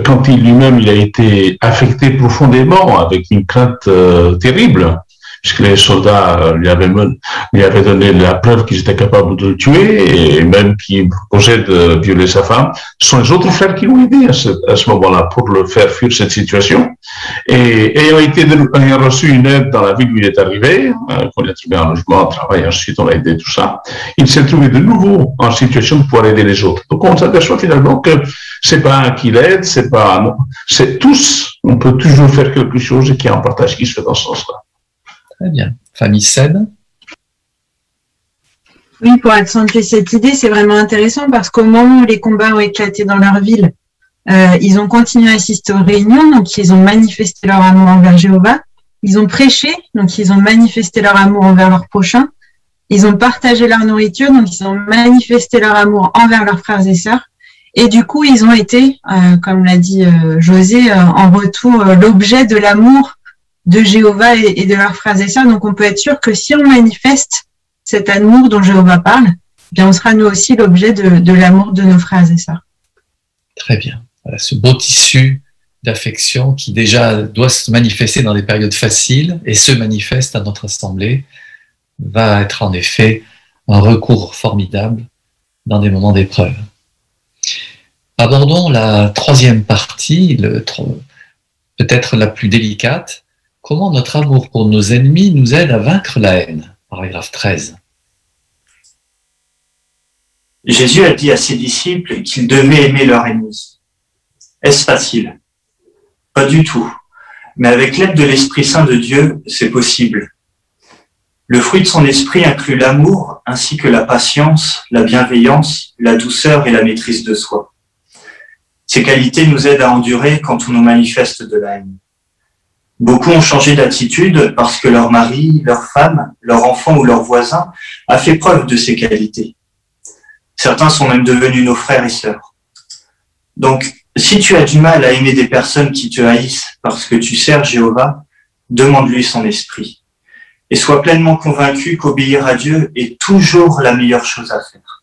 quand lui-même il a été affecté profondément avec une crainte terrible, puisque les soldats lui avaient donné la preuve qu'ils étaient capables de le tuer et même qu'ils proposaient de violer sa femme. Ce sont les autres frères qui l'ont aidé à ce moment-là pour le faire fuir cette situation. Et ayant reçu une aide dans la ville où il est arrivé, qu'on lui a trouvé un logement, un travail, ensuite on l'a aidé, tout ça, il s'est trouvé de nouveau en situation de pouvoir aider les autres. Donc on s'aperçoit finalement que c'est pas un qui l'aide, c'est tous, on peut toujours faire quelque chose et qu'il y a un partage qui se fait dans ce sens-là. Très bien. Famille Seb. Oui, pour accentuer cette idée, c'est vraiment intéressant parce qu'au moment où les combats ont éclaté dans leur ville, ils ont continué à assister aux réunions, donc ils ont manifesté leur amour envers Jéhovah. Ils ont prêché, donc ils ont manifesté leur amour envers leurs prochains. Ils ont partagé leur nourriture, donc ils ont manifesté leur amour envers leurs frères et sœurs. Et du coup, ils ont été, comme l'a dit José, en retour l'objet de l'amour de Jéhovah et de leurs frères et sœurs. Donc on peut être sûr que si on manifeste cet amour dont Jéhovah parle, eh bien on sera nous aussi l'objet de l'amour de nos frères et sœurs. Très bien. Voilà, ce beau tissu d'affection qui déjà doit se manifester dans des périodes faciles et se manifeste à notre assemblée va être en effet un recours formidable dans des moments d'épreuve. Abordons la troisième partie, peut-être la plus délicate. Comment notre amour pour nos ennemis nous aide à vaincre la haine? Paragraphe 13. Jésus a dit à ses disciples qu'ils devaient aimer leurs ennemis. Est-ce facile? Pas du tout. Mais avec l'aide de l'Esprit Saint de Dieu, c'est possible. Le fruit de son esprit inclut l'amour ainsi que la patience, la bienveillance, la douceur et la maîtrise de soi. Ces qualités nous aident à endurer quand on nous manifeste de la haine. Beaucoup ont changé d'attitude parce que leur mari, leur femme, leur enfant ou leur voisin a fait preuve de ces qualités. Certains sont même devenus nos frères et sœurs. Donc, si tu as du mal à aimer des personnes qui te haïssent parce que tu sers Jéhovah, demande-lui son esprit. Et sois pleinement convaincu qu'obéir à Dieu est toujours la meilleure chose à faire.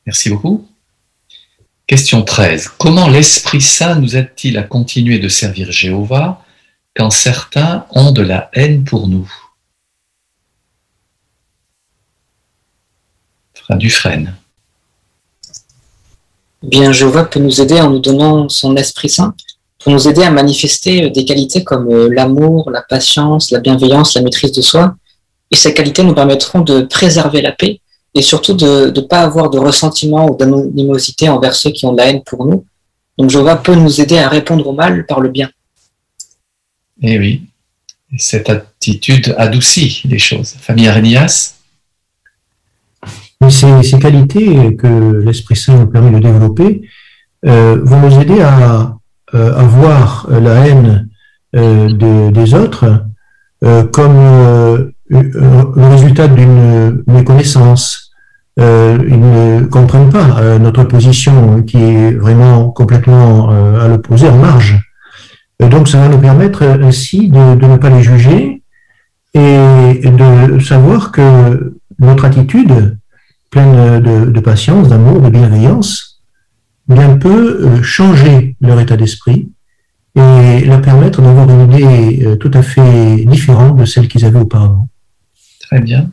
Merci beaucoup. Question 13. Comment l'Esprit Saint nous aide-t-il à continuer de servir Jéhovah quand certains ont de la haine pour nous? Frère Dufresne. Bien, Jéhovah peut nous aider en nous donnant son Esprit Saint pour nous aider à manifester des qualités comme l'amour, la patience, la bienveillance, la maîtrise de soi. Et ces qualités nous permettront de préserver la paix et surtout de ne pas avoir de ressentiment ou d'animosité envers ceux qui ont de la haine pour nous. Donc Jéhovah peut nous aider à répondre au mal par le bien. Eh oui, et cette attitude adoucit les choses. Famille Arenias. Ces qualités que l'Esprit Saint nous permet de développer vont nous aider à voir la haine des autres comme le résultat d'une méconnaissance. Ils ne comprennent pas notre position qui est vraiment complètement à l'opposé, en marge. Donc ça va nous permettre ainsi de ne pas les juger et de savoir que notre attitude pleine de patience, d'amour, de bienveillance, bien peut changer leur état d'esprit et leur permettre d'avoir une idée tout à fait différente de celle qu'ils avaient auparavant. Très bien.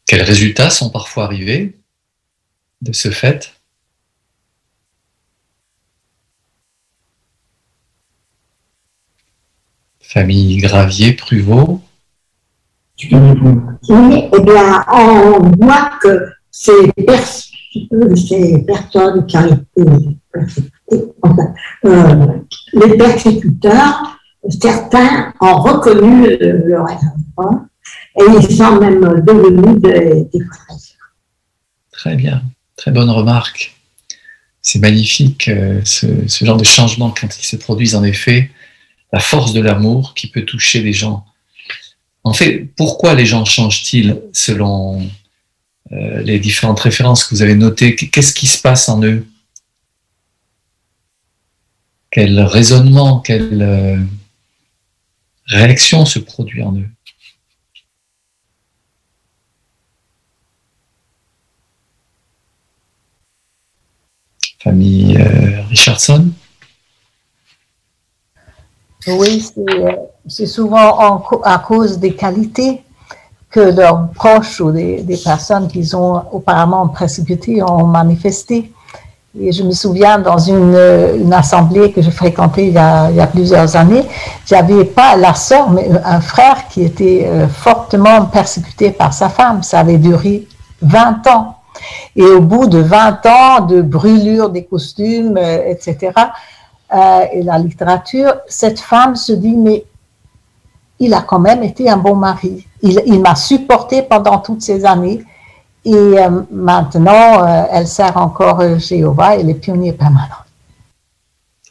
Quels résultats sont parfois arrivés de ce fait? Famille Gravier, Pruvot. Oui, eh bien, on voit que ces personnes qui ont été persécutées, les persécuteurs, certains ont reconnu leur erreur et ils sont même devenus des frères. Très bien, très bonne remarque. C'est magnifique ce genre de changement quand ils se produisent en effet, la force de l'amour qui peut toucher les gens. En fait, pourquoi les gens changent-ils selon les différentes références que vous avez notées? Qu'est-ce qui se passe en eux? Quel raisonnement, quelle réaction se produit en eux? Famille Richardson. Oui, c'est souvent à cause des qualités que leurs proches ou des personnes qu'ils ont auparavant persécutées ont manifestées. Et je me souviens dans une assemblée que je fréquentais il y a plusieurs années, j'avais pas la sœur, mais un frère qui était fortement persécuté par sa femme. Ça avait duré 20 ans. Et au bout de 20 ans de brûlure des costumes, etc., et la littérature, cette femme se dit, mais il a quand même été un bon mari. Il m'a supporté pendant toutes ces années. Et maintenant, elle sert encore Jéhovah et les pionniers permanents.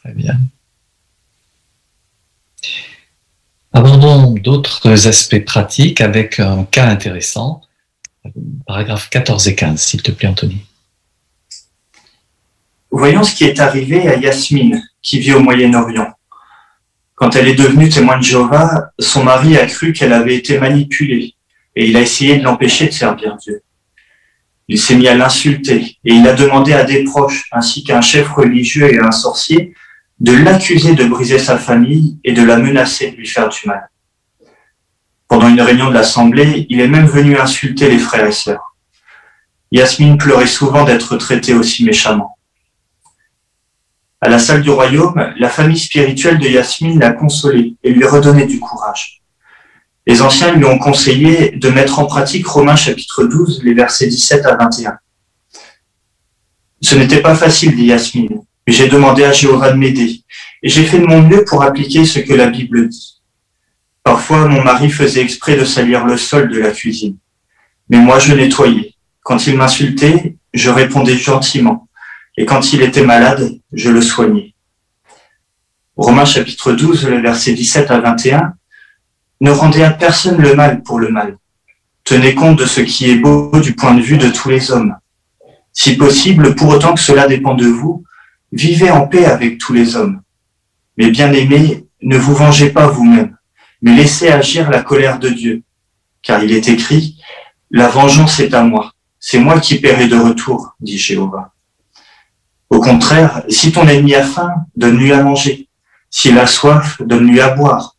Très bien. Abordons d'autres aspects pratiques avec un cas intéressant. Paragraphes 14 et 15, s'il te plaît, Anthony. Voyons ce qui est arrivé à Yasmine, qui vit au Moyen-Orient. Quand elle est devenue témoin de Jéhovah, son mari a cru qu'elle avait été manipulée et il a essayé de l'empêcher de servir Dieu. Il s'est mis à l'insulter et il a demandé à des proches, ainsi qu'à un chef religieux et à un sorcier, de l'accuser de briser sa famille et de la menacer de lui faire du mal. Pendant une réunion de l'Assemblée, il est même venu insulter les frères et sœurs. Yasmine pleurait souvent d'être traitée aussi méchamment. À la salle du royaume, la famille spirituelle de Yasmine l'a consolée et lui redonnait du courage. Les anciens lui ont conseillé de mettre en pratique Romains chapitre 12, les versets 17 à 21. Ce n'était pas facile, dit Yasmine, mais j'ai demandé à Jéhovah de m'aider et j'ai fait de mon mieux pour appliquer ce que la Bible dit. Parfois, mon mari faisait exprès de salir le sol de la cuisine, mais moi je nettoyais. Quand il m'insultait, je répondais gentiment. Et quand il était malade, je le soignais. Romains chapitre 12, le verset 17 à 21, ne rendez à personne le mal pour le mal. Tenez compte de ce qui est beau du point de vue de tous les hommes. Si possible, pour autant que cela dépend de vous, vivez en paix avec tous les hommes. Mais bien-aimés, ne vous vengez pas vous-même, mais laissez agir la colère de Dieu. Car il est écrit, « La vengeance est à moi, c'est moi qui paierai de retour, dit Jéhovah. » Au contraire, si ton ennemi a faim, donne-lui à manger. S'il a soif, donne-lui à boire.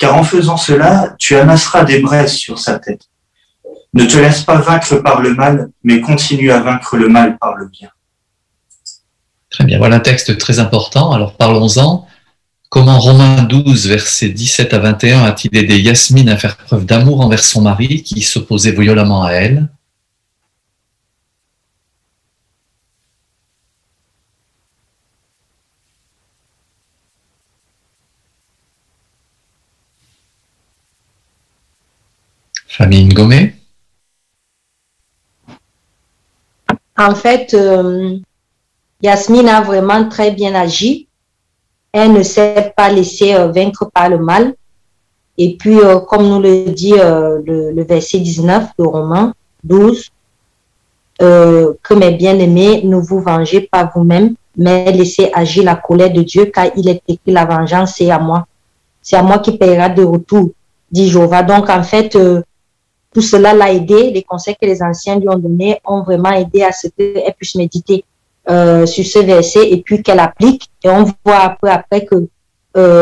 Car en faisant cela, tu amasseras des braises sur sa tête. Ne te laisse pas vaincre par le mal, mais continue à vaincre le mal par le bien. Très bien, voilà un texte très important. Alors parlons-en. Comment Romains 12, versets 17 à 21 a-t-il aidé Yasmine à faire preuve d'amour envers son mari qui s'opposait violemment à elle? Famille Ngomé. En fait, Yasmine a vraiment très bien agi. Elle ne s'est pas laissée vaincre par le mal. Et puis, comme nous le dit le verset 19 de Romains 12, que mes bien-aimés, ne vous vengez pas vous-même, mais laissez agir la colère de Dieu, car il est écrit, la vengeance, c'est à moi. C'est à moi qui paiera de retour, dit Jéhovah. Donc, en fait, tout cela l'a aidé. Les conseils que les anciens lui ont donnés ont vraiment aidé à ce qu'elle puisse méditer sur ce verset et puis qu'elle applique. Et on voit après que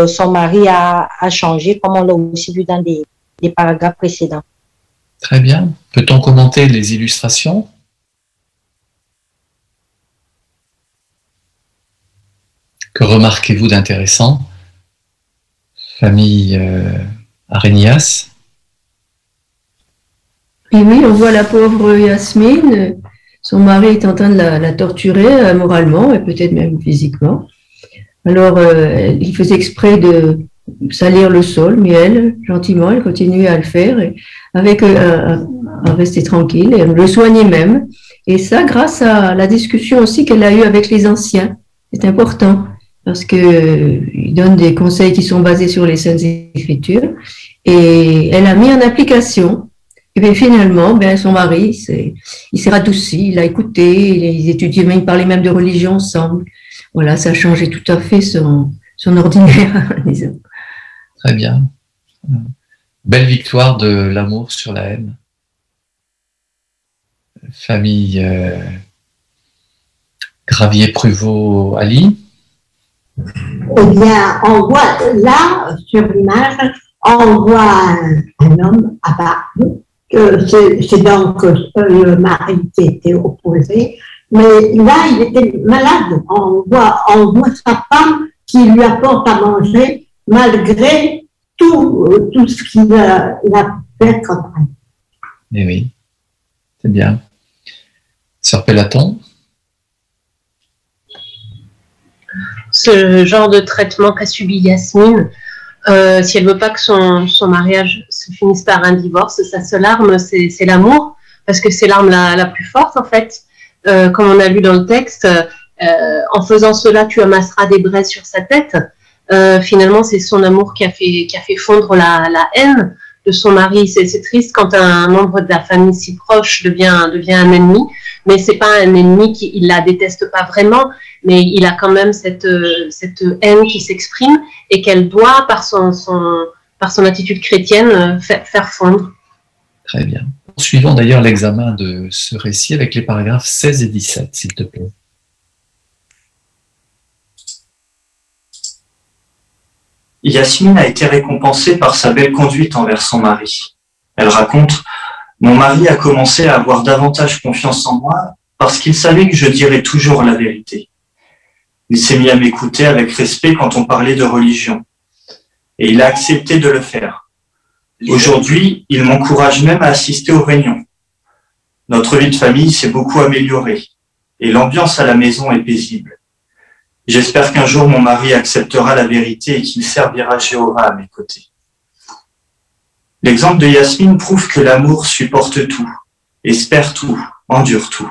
son mari a changé, comme on l'a aussi vu dans des paragraphes précédents. Très bien. Peut-on commenter les illustrations? Que remarquez-vous d'intéressant? Famille Arénias. Et oui, on voit la pauvre Yasmine, son mari est en train de la torturer moralement et peut-être même physiquement. Alors, il faisait exprès de salir le sol, mais elle, gentiment, elle continuait à le faire, et avec à rester tranquille, et elle le soignait même. Et ça, grâce à la discussion aussi qu'elle a eue avec les anciens. C'est important, parce qu'ils donnent des conseils qui sont basés sur les Saintes Écritures, et elle a mis en application. Et bien finalement, son mari, il s'est radouci, il a écouté, ils étudiaient, ils parlaient même de religion ensemble. Voilà, ça a changé tout à fait son ordinaire, disons. Très bien. Belle victoire de l'amour sur la haine. Famille Gravier-Pruvot-Ali. eh bien, on voit là, sur l'image, on voit un homme apparu. C'est donc le mari qui était opposé. Mais là, il était malade. On voit sa femme qui lui apporte à manger malgré tout ce qu'il a fait contre elle. Eh oui, c'est bien. Sœur Pellaton? Ce genre de traitement qu'a subi Yasmine, si elle veut pas que son mariage se finisse par un divorce, sa seule arme, c'est l'amour, parce que c'est l'arme la plus forte, en fait. Comme on a lu dans le texte, en faisant cela, tu amasseras des braises sur sa tête. Finalement, c'est son amour qui a fait fondre la haine de son mari. C'est triste quand un membre de la famille si proche devient un ennemi, mais c'est pas un ennemi il la déteste pas vraiment, mais il a quand même cette haine qui s'exprime et qu'elle doit, par son attitude chrétienne, faire fondre. Très bien. Suivons d'ailleurs l'examen de ce récit avec les paragraphes 16 et 17, s'il te plaît. Yasmine a été récompensée par sa belle conduite envers son mari. Elle raconte « Mon mari a commencé à avoir davantage confiance en moi parce qu'il savait que je dirais toujours la vérité. Il s'est mis à m'écouter avec respect quand on parlait de religion. Et il a accepté de le faire. Aujourd'hui, il m'encourage même à assister aux réunions. Notre vie de famille s'est beaucoup améliorée et l'ambiance à la maison est paisible. J'espère qu'un jour mon mari acceptera la vérité et qu'il servira Jéhovah à mes côtés. » L'exemple de Yasmine prouve que l'amour supporte tout, espère tout, endure tout.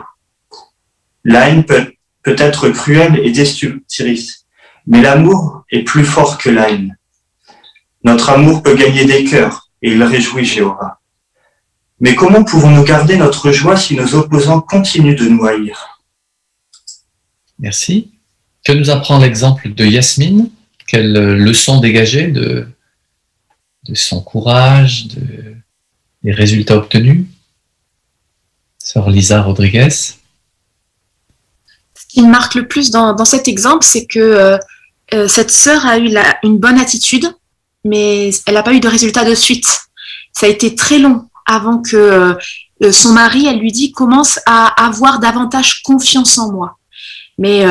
La haine peut être cruelle et destructrice, mais l'amour est plus fort que la haine. Notre amour peut gagner des cœurs et il réjouit Jéhovah. Mais comment pouvons-nous garder notre joie si nos opposants continuent de nous haïr? Merci. Que nous apprend l'exemple de Yasmine? Quelle leçon dégager de son courage, des résultats obtenus? Sœur Lisa Rodriguez. Ce qui me marque le plus dans cet exemple, c'est que cette sœur a eu une bonne attitude, mais elle n'a pas eu de résultat de suite. Ça a été très long avant que son mari, elle lui dit, commence à avoir davantage confiance en moi. Mais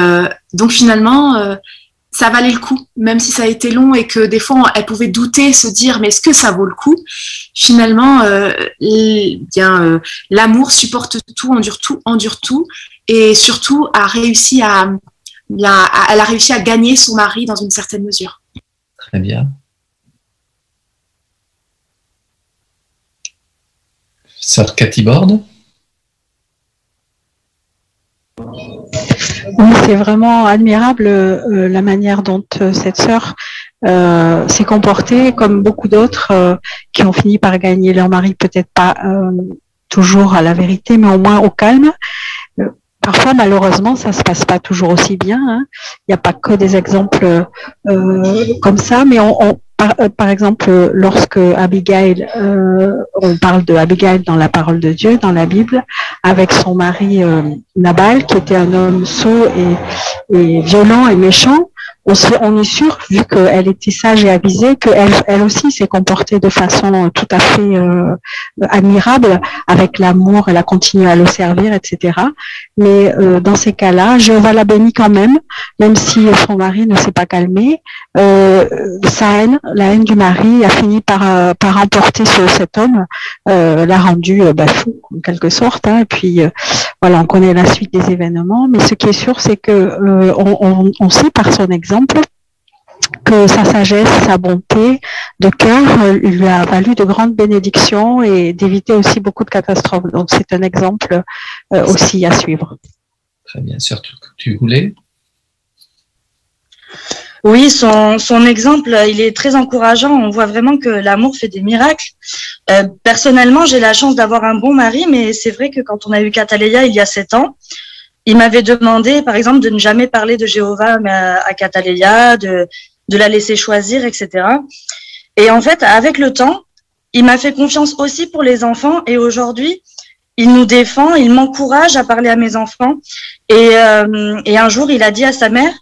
donc finalement, ça valait le coup, même si ça a été long et que des fois, elle pouvait douter, se dire, mais est-ce que ça vaut le coup? Finalement, l'amour supporte tout, endure tout, et surtout elle a réussi à gagner son mari dans une certaine mesure. Très bien. Sœur Cathy Borde. Oui, c'est vraiment admirable la manière dont cette sœur s'est comportée, comme beaucoup d'autres qui ont fini par gagner leur mari, peut-être pas toujours à la vérité, mais au moins au calme. Parfois, malheureusement, ça se passe pas toujours aussi bien. Hein. Il n'y a pas que des exemples comme ça, mais par exemple, lorsque Abigail, on parle de Abigail dans la parole de Dieu, dans la Bible, avec son mari Nabal, qui était un homme sot et violent et méchant, on est sûr, vu qu'elle était sage et avisée, qu'elle aussi s'est comportée de façon tout à fait admirable, avec l'amour, elle a continué à le servir, etc. Mais dans ces cas-là, Jéhovah l'a béni quand même si son mari ne s'est pas calmé. Sa haine, la haine du mari, a fini par emporter cet homme, l'a rendu fou en quelque sorte. Hein, et puis voilà, on connaît la suite des événements. Mais ce qui est sûr, c'est que on sait par son exemple que sa sagesse, sa bonté de cœur lui a valu de grandes bénédictions et d'éviter aussi beaucoup de catastrophes. Donc c'est un exemple aussi à suivre. Très bien. Surtout que tu voulais. Oui, son exemple, il est très encourageant. On voit vraiment que l'amour fait des miracles. Personnellement, j'ai la chance d'avoir un bon mari, mais c'est vrai que quand on a eu Cataleya il y a 7 ans, il m'avait demandé, par exemple, de ne jamais parler de Jéhovah à Cataleya, de la laisser choisir, etc. Et en fait, avec le temps, il m'a fait confiance aussi pour les enfants. Et aujourd'hui, il nous défend, il m'encourage à parler à mes enfants. Et un jour, il a dit à sa mère,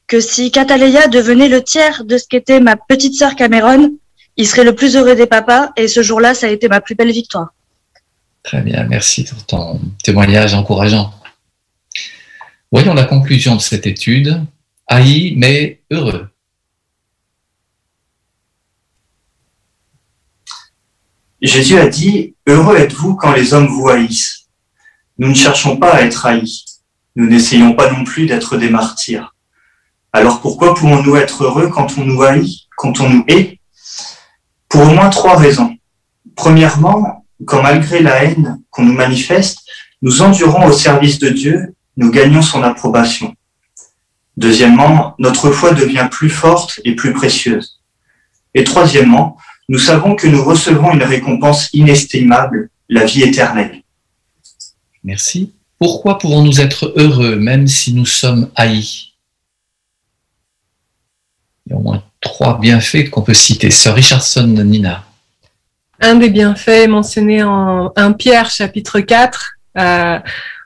que si Cataleya devenait le tiers de ce qu'était ma petite sœur Cameron, il serait le plus heureux des papas, et ce jour-là, ça a été ma plus belle victoire. Très bien, merci pour ton témoignage encourageant. Voyons la conclusion de cette étude. Haï, mais heureux. Jésus a dit, « Heureux êtes-vous quand les hommes vous haïssent. » Nous ne cherchons pas à être haïs. Nous n'essayons pas non plus d'être des martyrs. Alors pourquoi pouvons-nous être heureux quand on nous haït, quand on nous hait? Pour au moins 3 raisons. Premièrement, quand malgré la haine qu'on nous manifeste, nous endurons au service de Dieu, nous gagnons son approbation. Deuxièmement, notre foi devient plus forte et plus précieuse. Et troisièmement, nous savons que nous recevons une récompense inestimable, la vie éternelle. Merci. Pourquoi pouvons-nous être heureux même si nous sommes haïs? Il y a au moins 3 bienfaits qu'on peut citer. Sœur Richardson, Nina. Un des bienfaits mentionné en 1 Pierre chapitre 4,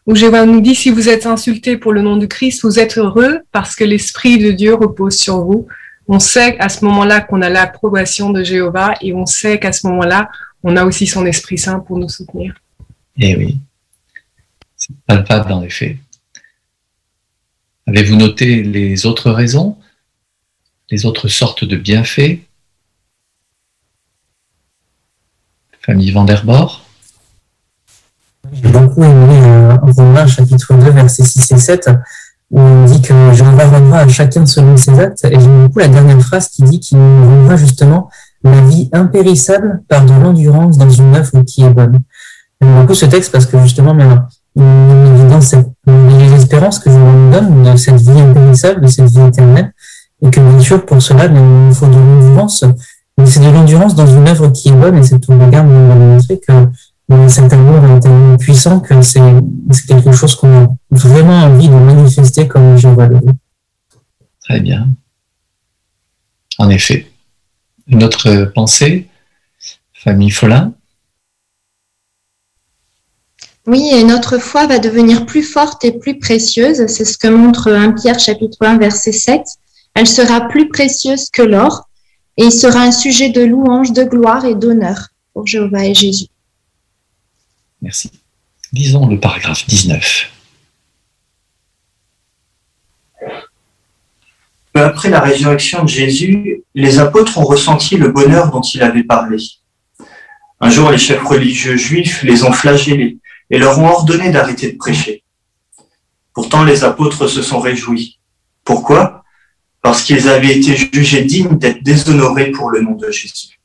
où Jéhovah nous dit, si vous êtes insultés pour le nom de Christ, vous êtes heureux parce que l'Esprit de Dieu repose sur vous. On sait à ce moment-là qu'on a l'approbation de Jéhovah et on sait qu'à ce moment-là, on a aussi son Esprit Saint pour nous soutenir. Eh oui, c'est palpable en effet. Avez-vous noté les autres raisons, les autres sortes de bienfaits? Famille Vanderbord. J'ai beaucoup aimé Romains chapitre 2, versets 6 et 7, où on dit que Jéhovah rendra à chacun selon ses actes. Et j'aime beaucoup la dernière phrase qui dit qu'il nous rendra justement la vie impérissable par de l'endurance dans une œuvre qui est bonne. J'aime beaucoup ce texte parce que justement, il nous dit dans les espérances que Jéhovah nous donne de cette vie impérissable, de cette vie éternelle, et que bien sûr, pour cela, il nous faut de l'endurance. Mais c'est de l'endurance dans une œuvre qui est bonne, et cette regarde nous a montré que cet amour est tellement puissant que c'est quelque chose qu'on a vraiment envie de manifester comme Jéhovah le veut. Très bien. En effet. Une autre pensée, famille Follin. Oui, et notre foi va devenir plus forte et plus précieuse. C'est ce que montre 1 Pierre chapitre 1, verset 7. Elle sera plus précieuse que l'or et il sera un sujet de louange, de gloire et d'honneur pour Jéhovah et Jésus. Merci. Lisons le paragraphe 19. Peu après la résurrection de Jésus, les apôtres ont ressenti le bonheur dont il avait parlé. Un jour, les chefs religieux juifs les ont flagellés et leur ont ordonné d'arrêter de prêcher. Pourtant, les apôtres se sont réjouis. Pourquoi? Parce qu'ils avaient été jugés dignes d'être déshonorés pour le nom de Jésus.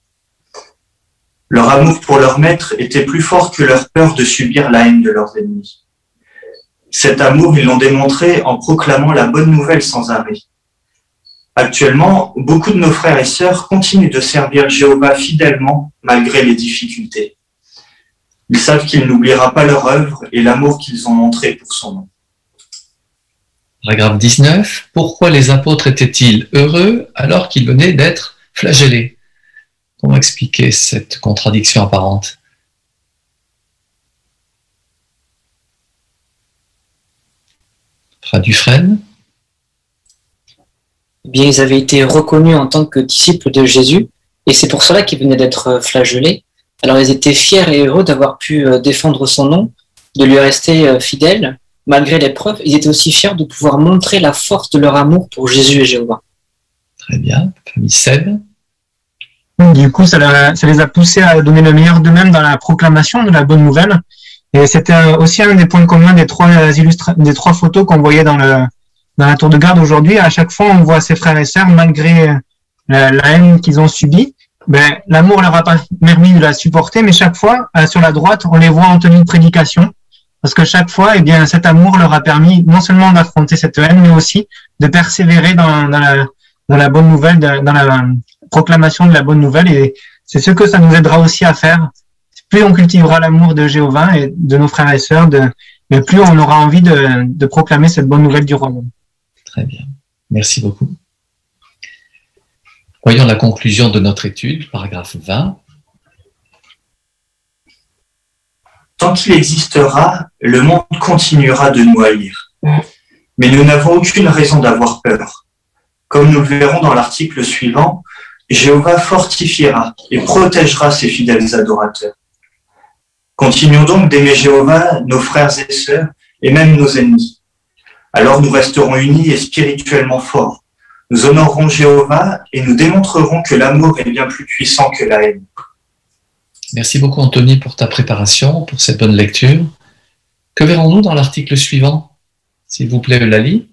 Leur amour pour leur maître était plus fort que leur peur de subir la haine de leurs ennemis. Cet amour, ils l'ont démontré en proclamant la bonne nouvelle sans arrêt. Actuellement, beaucoup de nos frères et sœurs continuent de servir Jéhovah fidèlement malgré les difficultés. Ils savent qu'il n'oubliera pas leur œuvre et l'amour qu'ils ont montré pour son nom. Paragraphe 19. Pourquoi les apôtres étaient-ils heureux alors qu'ils venaient d'être flagellés? Comment expliquer cette contradiction apparente? Frère Dufresne. Eh bien, ils avaient été reconnus en tant que disciples de Jésus, et c'est pour cela qu'ils venaient d'être flagellés. Alors, ils étaient fiers et heureux d'avoir pu défendre son nom, de lui rester fidèles, malgré l'épreuve. Ils étaient aussi fiers de pouvoir montrer la force de leur amour pour Jésus et Jéhovah. Très bien. Famille Seb. Du coup, ça les a poussés à donner le meilleur d'eux-mêmes dans la proclamation de la bonne nouvelle. Et c'était aussi un des points communs des trois photos qu'on voyait dans la tour de garde aujourd'hui. À chaque fois, on voit ces frères et sœurs, malgré la haine qu'ils ont subie, l'amour leur a permis de la supporter, mais chaque fois, sur la droite, on les voit en tenue de prédication. Parce que chaque fois, cet amour leur a permis non seulement d'affronter cette haine, mais aussi de persévérer dans la bonne nouvelle, dans la proclamation de la bonne nouvelle. Et c'est ce que ça nous aidera aussi à faire. Plus on cultivera l'amour de Jéhovah et de nos frères et sœurs, plus on aura envie de proclamer cette bonne nouvelle du royaume. Très bien. Merci beaucoup. Voyons la conclusion de notre étude, paragraphe 20. Tant qu'il existera, le monde continuera de nous haïr. Mais nous n'avons aucune raison d'avoir peur. Comme nous le verrons dans l'article suivant, Jéhovah fortifiera et protégera ses fidèles adorateurs. Continuons donc d'aimer Jéhovah, nos frères et sœurs, et même nos ennemis. Alors nous resterons unis et spirituellement forts. Nous honorerons Jéhovah et nous démontrerons que l'amour est bien plus puissant que la haine. Merci beaucoup Anthony pour ta préparation, pour cette bonne lecture. Que verrons-nous dans l'article suivant? S'il vous plaît, Eulalie.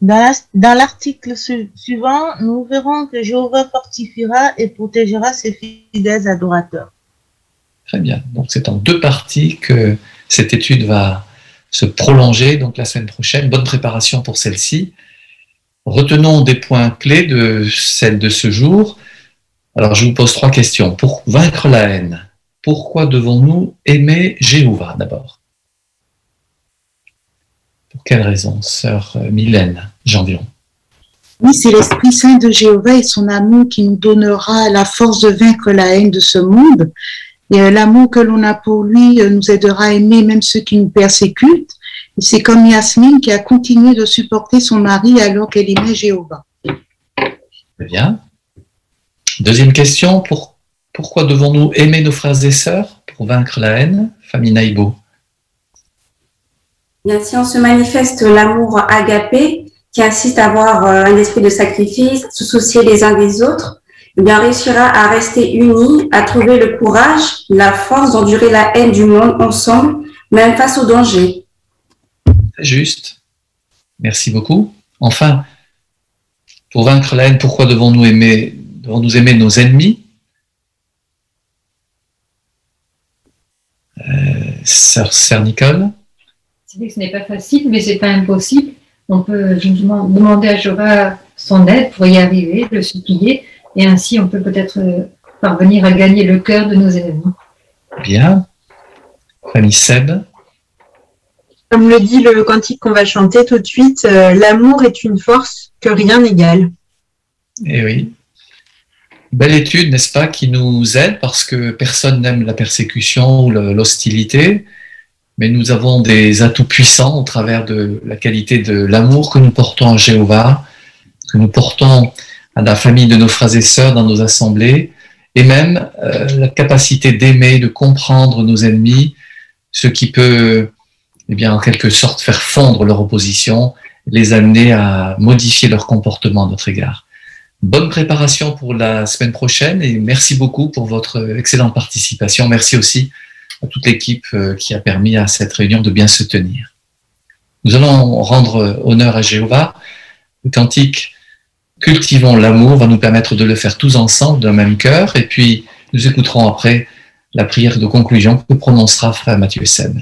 Dans l'article suivant, nous verrons que Jéhovah fortifiera et protégera ses fidèles adorateurs. Très bien. Donc c'est en 2 parties que cette étude va se prolonger, donc la semaine prochaine. Bonne préparation pour celle-ci. Retenons des points clés de celle de ce jour. Alors je vous pose 3 questions. Pour vaincre la haine, pourquoi devons-nous aimer Jéhovah d'abord? Pour quelle raison, sœur Mylène Janvion? Oui, c'est l'Esprit Saint de Jéhovah et son amour qui nous donnera la force de vaincre la haine de ce monde. Et l'amour que l'on a pour lui nous aidera à aimer même ceux qui nous persécutent. Et c'est comme Yasmine qui a continué de supporter son mari alors qu'elle aimait Jéhovah. Très bien. Deuxième question, pourquoi devons-nous aimer nos frères et sœurs pour vaincre la haine? Famille Naïbo. Bien, si on se manifeste l'amour agapé, qui insiste à avoir un esprit de sacrifice, se soucier les uns des autres, eh bien, on réussira à rester unis, à trouver le courage, la force d'endurer la haine du monde ensemble, même face au danger. Juste. Merci beaucoup. Enfin, pour vaincre la haine, pourquoi devons-nous aimer nos ennemis? Sœur Nicole. C'est vrai que ce n'est pas facile, mais c'est pas impossible. On peut demander à Jéhovah son aide pour y arriver, le supplier, et ainsi on peut peut-être parvenir à gagner le cœur de nos ennemis. Bien. Famille Seb. Comme le dit le cantique qu'on va chanter tout de suite, l'amour est une force que rien n'égale. Eh oui. Belle étude, n'est-ce pas, qui nous aide parce que personne n'aime la persécution ou l'hostilité, mais nous avons des atouts puissants au travers de la qualité de l'amour que nous portons à Jéhovah, que nous portons à la famille de nos frères et sœurs dans nos assemblées, et même la capacité d'aimer, de comprendre nos ennemis, ce qui peut, eh bien, en quelque sorte, faire fondre leur opposition, les amener à modifier leur comportement à notre égard. Bonne préparation pour la semaine prochaine et merci beaucoup pour votre excellente participation. Merci aussi à toute l'équipe qui a permis à cette réunion de bien se tenir. Nous allons rendre honneur à Jéhovah. Le cantique « Cultivons l'amour » va nous permettre de le faire tous ensemble d'un même cœur et puis nous écouterons après la prière de conclusion que prononcera frère Mathieu Seb.